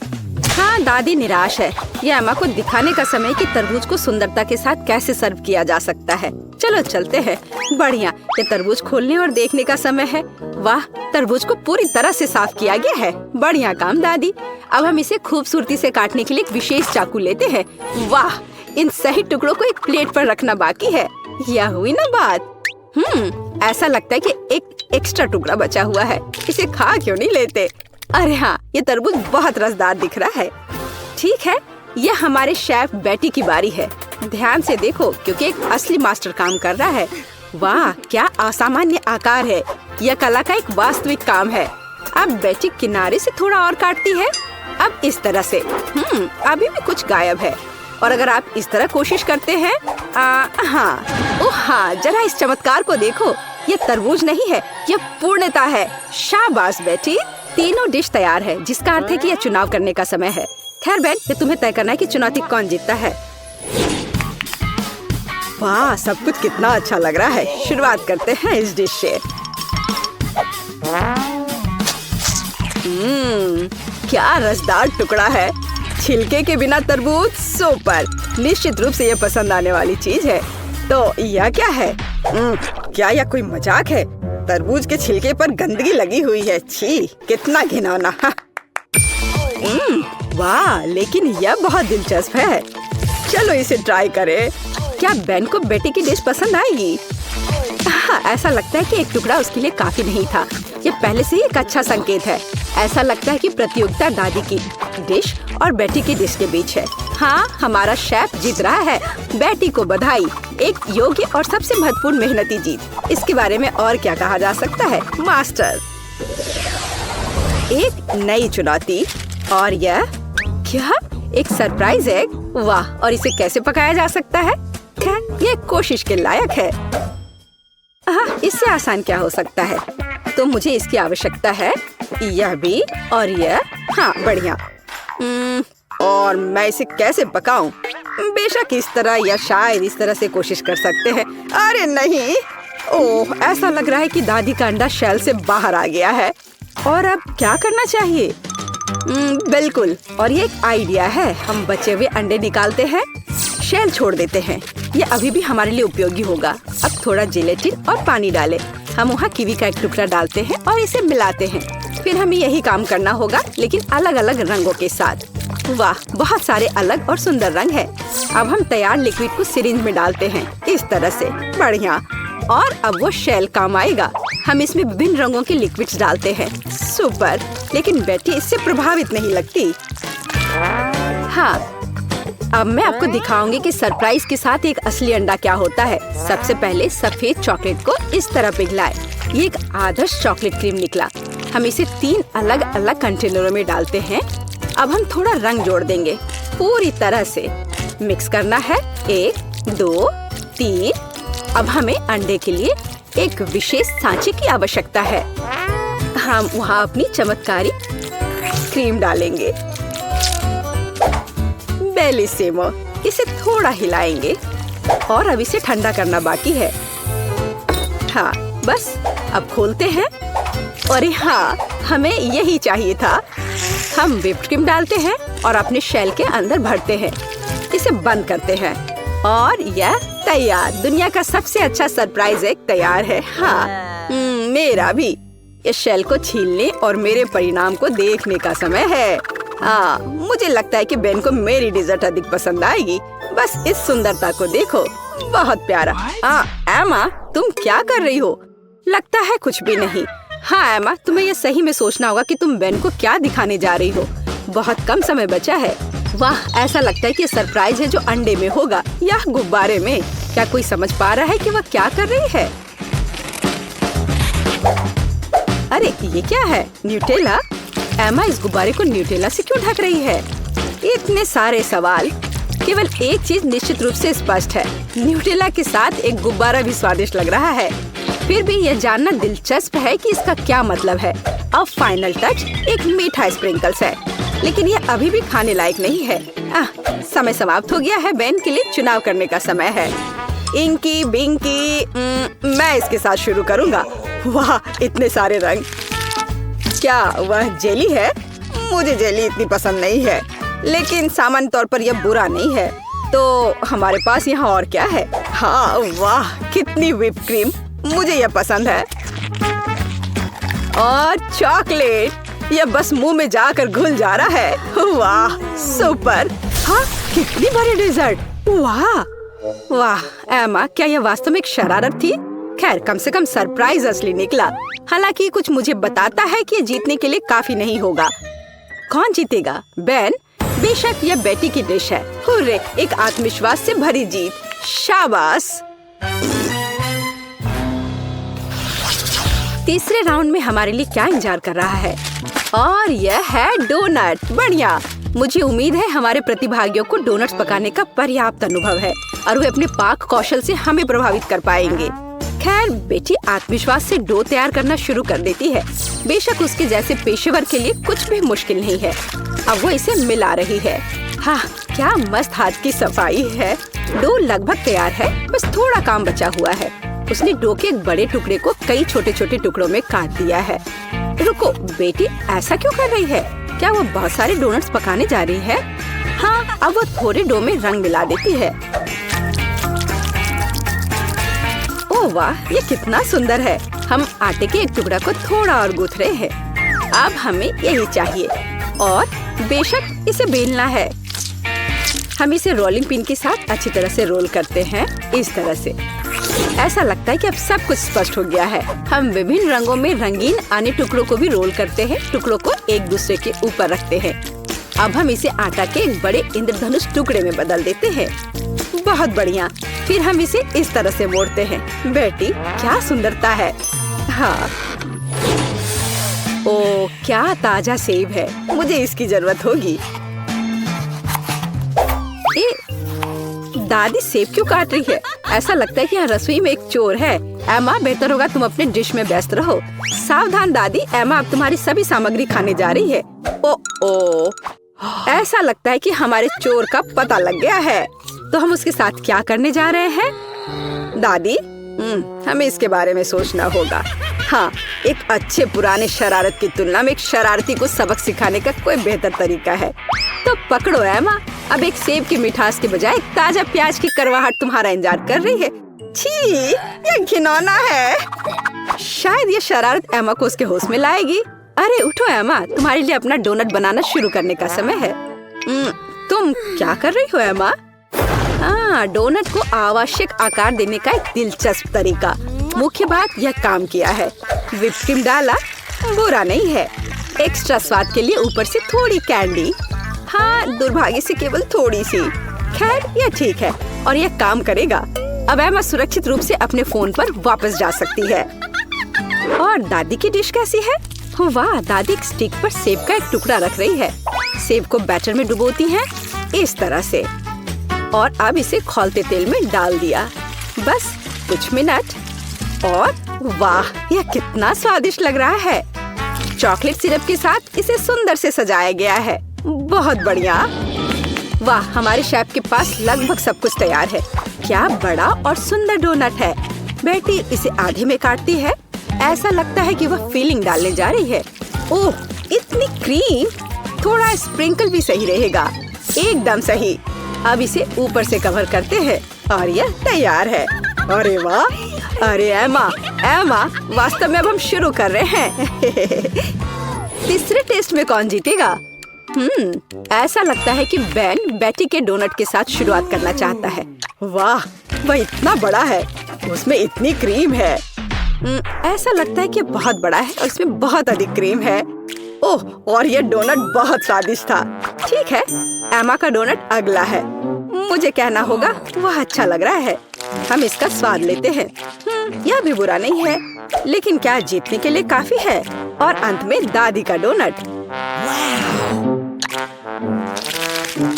हाँ, दादी निराश है। ये एमा को दिखाने का समय कि तरबूज को सुंदरता के साथ कैसे सर्व किया जा सकता है। चलो चलते हैं। बढ़िया, ये तरबूज खोलने और देखने का समय है। वाह, तरबूज को पूरी तरह से साफ किया गया है। बढ़िया काम दादी। अब हम इसे खूबसूरती से काटने के लिए एक विशेष चाकू लेते हैं। वाह, इन सही टुकड़ों को एक प्लेट पर रखना बाकी है। यह हुई ना बात। ऐसा लगता है कि एक एक्स्ट्रा टुकड़ा बचा हुआ है। इसे खा क्यों नहीं लेते? अरे हाँ, ये तरबूज बहुत रसदार दिख रहा है। ठीक है, यह हमारे शेफ बेटी की बारी है। ध्यान से देखो, क्योंकि एक असली मास्टर काम कर रहा है। वाह, क्या असामान्य आकार है। यह कला का एक वास्तविक काम है। अब बेटी किनारे से थोड़ा और काटती है। अब इस तरह से। अभी भी कुछ गायब है। और अगर आप इस तरह कोशिश करते हैं, हाँ, ओह हाँ, जरा इस चमत्कार को देखो। ये तरबूज नहीं है, यह पूर्णता है। शाबाश बेटी, तीनों डिश तैयार है, जिसका अर्थ है कि यह चुनाव करने का समय है। खैर बेन, ये तुम्हें तय करना है कि चुनौती कौन जीतता है। वाह, सब कुछ कितना अच्छा लग रहा है। शुरुआत करते हैं इस डिश से। क्या रसदार टुकड़ा है। छिलके के बिना तरबूज सुपर। निश्चित रूप से ये पसंद आने वाली चीज है। तो यह क्या है? क्या यह कोई मजाक है? तरबूज के छिलके पर गंदगी लगी हुई है। छी, कितना घिनौना। वाह, लेकिन यह बहुत दिलचस्प है। चलो इसे ट्राई करें। क्या बेन को बेटी की डिश पसंद आएगी? हाँ, ऐसा लगता है कि एक टुकड़ा उसके लिए काफी नहीं था। ये पहले से ही एक अच्छा संकेत है। ऐसा लगता है कि प्रतियोगिता दादी की डिश और बेटी की डिश के बीच है। हाँ, हमारा शेफ जीत रहा है। बेटी को बधाई। एक योग्य और सबसे महत्वपूर्ण मेहनती जीत। इसके बारे में और क्या कहा जा सकता है? मास्टर। एक नई चुनौती। और यह क्या? एक सरप्राइज एग। वाह, और इसे कैसे पकाया जा सकता है? खैर, ये कोशिश के लायक है। इससे आसान क्या हो सकता है? तो मुझे इसकी आवश्यकता है। यह भी और यह। हाँ, बढ़िया। और मैं इसे कैसे पकाऊं? बेशक इस तरह या शायद इस तरह से कोशिश कर सकते हैं। अरे नहीं, ओह, ऐसा लग रहा है कि दादी का अंडा शेल से बाहर आ गया है। और अब क्या करना चाहिए? बिल्कुल, और ये एक आइडिया है। हम बचे हुए अंडे निकालते हैं, शेल छोड़ देते हैं। ये अभी भी हमारे लिए उपयोगी होगा। अब थोड़ा जिलेटिन और पानी डालें। हम वहाँ कीवी का एक टुकड़ा डालते हैं और इसे मिलाते हैं। फिर हमें यही काम करना होगा, लेकिन अलग अलग रंगों के साथ। वाह, बहुत सारे अलग और सुंदर रंग हैं। अब हम तैयार लिक्विड को सिरिंज में डालते हैं, इस तरह से। बढ़िया। और अब वो शेल काम आएगा। हम इसमें विभिन्न रंगों के लिक्विड्स डालते हैं। सुपर। लेकिन बेटी इससे प्रभावित नहीं लगती। हाँ, अब मैं आपको दिखाऊंगी कि सरप्राइज के साथ एक असली अंडा क्या होता है। सबसे पहले सफेद चॉकलेट को इस तरह पिघलाएं। ये एक आदर्श चॉकलेट क्रीम निकला। हम इसे 3 अलग अलग कंटेनरों में डालते हैं। अब हम थोड़ा रंग जोड़ देंगे। पूरी तरह से मिक्स करना है। 1, 2, 3। अब हमें अंडे के लिए एक विशेष सांचे की आवश्यकता है। हम वहाँ अपनी चमत्कारी क्रीम डालेंगे। बेलिसिमो, इसे थोड़ा हिलाएंगे और अब इसे ठंडा करना बाकी है। हाँ, बस अब खोलते हैं। अरे हाँ, हमें यही चाहिए था। हम व्हिप्ड क्रीम डालते हैं और अपने शेल के अंदर भरते हैं। इसे बंद करते हैं और यह तैयार। दुनिया का सबसे अच्छा सरप्राइज एग तैयार है। हाँ, मेरा भी। इस शेल को छीलने और मेरे परिणाम को देखने का समय है। हाँ, मुझे लगता है कि बेन को मेरी डिजर्ट अधिक पसंद आएगी। बस इस सुंदरता को देखो, बहुत प्यारा। एमा, तुम क्या कर रही हो? लगता है कुछ भी नहीं। हाँ एमा, तुम्हें यह सही में सोचना होगा कि तुम बेन को क्या दिखाने जा रही हो। बहुत कम समय बचा है। वाह, ऐसा लगता है कि सरप्राइज है जो अंडे में होगा या गुब्बारे में। क्या कोई समझ पा रहा है कि वह क्या कर रही है? अरे ये क्या है? न्यूटेला? एमा इस गुब्बारे को न्यूटेला से क्यों ढक रही है? इतने सारे सवाल। केवल एक चीज निश्चित रूप से स्पष्ट है, न्यूटेला के साथ एक गुब्बारा भी स्वादिष्ट लग रहा है। फिर भी यह जानना दिलचस्प है कि इसका क्या मतलब है। अब फाइनल टच एक मीठा स्प्रिंकल्स है, लेकिन यह अभी भी खाने लायक नहीं है। समय समाप्त हो गया है। बेन के लिए चुनाव करने का समय है। इंकी बिंकी, मैं इसके साथ शुरू करूंगा। वाह, इतने सारे रंग। क्या वह जेली है? मुझे जेली इतनी पसंद नहीं है, लेकिन सामान्य तौर पर यह बुरा नहीं है। तो हमारे पास यहाँ और क्या है? हाँ, वाह, कितनी व्हिप क्रीम। मुझे यह पसंद है। और चॉकलेट, यह बस मुंह में जाकर घुल जा रहा है। वाह, सुपर। हाँ, कितनी बड़ी डेजर्ट। वाह वाह एमा, क्या यह वास्तव में एक शरारत थी? खैर, कम से कम सरप्राइज असली निकला। हालांकि कुछ मुझे बताता है कि जीतने के लिए काफी नहीं होगा। कौन जीतेगा? बेन? बेशक यह बेटी की डिश है। हुर्रे, एक आत्मविश्वास से भरी जीत। शाबाश। तीसरे राउंड में हमारे लिए क्या इंतजार कर रहा है? और यह है डोनट। बढ़िया। मुझे उम्मीद है हमारे प्रतिभागियों को डोनट्स पकाने का पर्याप्त अनुभव है और वे अपने पाक कौशल से हमें प्रभावित कर पाएंगे। खैर, बेटी आत्मविश्वास से डो तैयार करना शुरू कर देती है। बेशक उसके जैसे पेशेवर के लिए कुछ भी मुश्किल नहीं है। अब वो इसे मिला रही है। हाँ, क्या मस्त हाथ की सफाई है। डो लगभग तैयार है, बस थोड़ा काम बचा हुआ है। उसने डो के एक बड़े टुकड़े को कई छोटे छोटे टुकड़ों में काट दिया है। रुको, बेटी ऐसा क्यों कर रही है? क्या वो बहुत सारे डोनट्स पकाने जा रही है? हाँ, अब वो थोड़े डो में रंग मिला देती है। ओह वाह, ये कितना सुंदर है। हम आटे के एक टुकड़ा को थोड़ा और गूंथ रहे हैं। अब हमें यही चाहिए और बेशक इसे बेलना है। हम इसे रोलिंग पिन के साथ अच्छी तरह से रोल करते हैं। इस तरह से ऐसा लगता है कि अब सब कुछ स्पष्ट हो गया है। हम विभिन्न रंगों में रंगीन अन्य टुकड़ों को भी रोल करते हैं। टुकड़ों को एक दूसरे के ऊपर रखते हैं। अब हम इसे आटा के एक बड़े इंद्रधनुष टुकड़े में बदल देते हैं। बहुत बढ़िया। फिर हम इसे इस तरह से मोड़ते हैं। बेटी, क्या सुंदरता है। हाँ, ओ क्या ताजा सेब है। मुझे इसकी जरूरत होगी। दादी सेब क्यों काट रही है? ऐसा लगता है कि यहाँ रसोई में एक चोर है। एमा, बेहतर होगा तुम अपने डिश में व्यस्त रहो। सावधान दादी, एमा अब तुम्हारी सभी सामग्री खाने जा रही है। ओ, ऐसा लगता है कि हमारे चोर का पता लग गया है। तो हम उसके साथ क्या करने जा रहे हैं? दादी, हमें इसके बारे में सोचना होगा। हाँ, एक अच्छे पुराने शरारत की तुलना में एक शरारती को सबक सिखाने का कोई बेहतर तरीका है। तो पकड़ो एमा, अब एक सेब की मिठास के बजाय ताजा प्याज की करवाहट तुम्हारा इंतजार कर रही है। छी, ये घिनौना है। शायद ये शरारत एमा को उसके होश में लाएगी। अरे उठो एमा, तुम्हारे लिए अपना डोनट बनाना शुरू करने का समय है। तुम क्या कर रही हो एमा? हाँ, डोनट को आवश्यक आकार देने का एक दिलचस्प तरीका। मुख्य बात, यह काम किया है। व्हिप क्रीम डाला, बुरा नहीं है। एक्स्ट्रा स्वाद के लिए ऊपर से थोड़ी कैंडी। हाँ, दुर्भाग्य से केवल थोड़ी सी। खैर, यह ठीक है और यह काम करेगा। अब एमा सुरक्षित रूप से अपने फोन पर वापस जा सकती है। और दादी की डिश कैसी है? वाह, दादी एक स्टिक पर सेब का एक टुकड़ा रख रही है। सेब को बैटर में डुबोती हैं, इस तरह से, और अब इसे खौलते तेल में डाल दिया। बस कुछ मिनट। और वाह, यह कितना स्वादिष्ट लग रहा है। चॉकलेट सिरप के साथ इसे सुंदर से सजाया गया है। बहुत बढ़िया। वाह, हमारे शेफ के पास लगभग सब कुछ तैयार है। क्या बड़ा और सुंदर डोनट है। बेटी इसे आधे में काटती है। ऐसा लगता है कि वह फिलिंग डालने जा रही है। ओह, इतनी क्रीम। थोड़ा स्प्रिंकल भी सही रहेगा। एकदम सही। अब इसे ऊपर से कवर करते हैं और यह तैयार है। अरे वाह, अरे एमा, वास्तव में अब हम शुरू कर रहे हैं। तीसरे टेस्ट में कौन जीतेगा? ऐसा लगता है कि बेन बेटी के डोनट के साथ शुरुआत करना चाहता है। वाह, वह इतना बड़ा है, उसमें इतनी क्रीम है। ऐसा लगता है कि बहुत बड़ा है और इसमें बहुत अधिक क्रीम है। ओह, और यह डोनट बहुत स्वादिष्ट था। ठीक है, एमा का डोनट अगला है। मुझे कहना होगा वह अच्छा लग रहा है। हम इसका स्वाद लेते हैं। यह भी बुरा नहीं है, लेकिन क्या जीतने के लिए काफी है? और अंत में दादी का डोनट।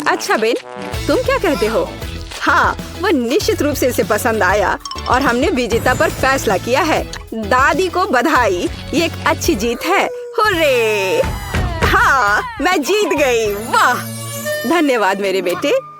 अच्छा बेन, तुम क्या कहते हो? हाँ, वह निश्चित रूप से इसे पसंद आया और हमने विजेता पर फैसला किया है। दादी को बधाई, ये एक अच्छी जीत है। हुर्रे! हाँ, मैं जीत गई। वाह, धन्यवाद मेरे बेटे।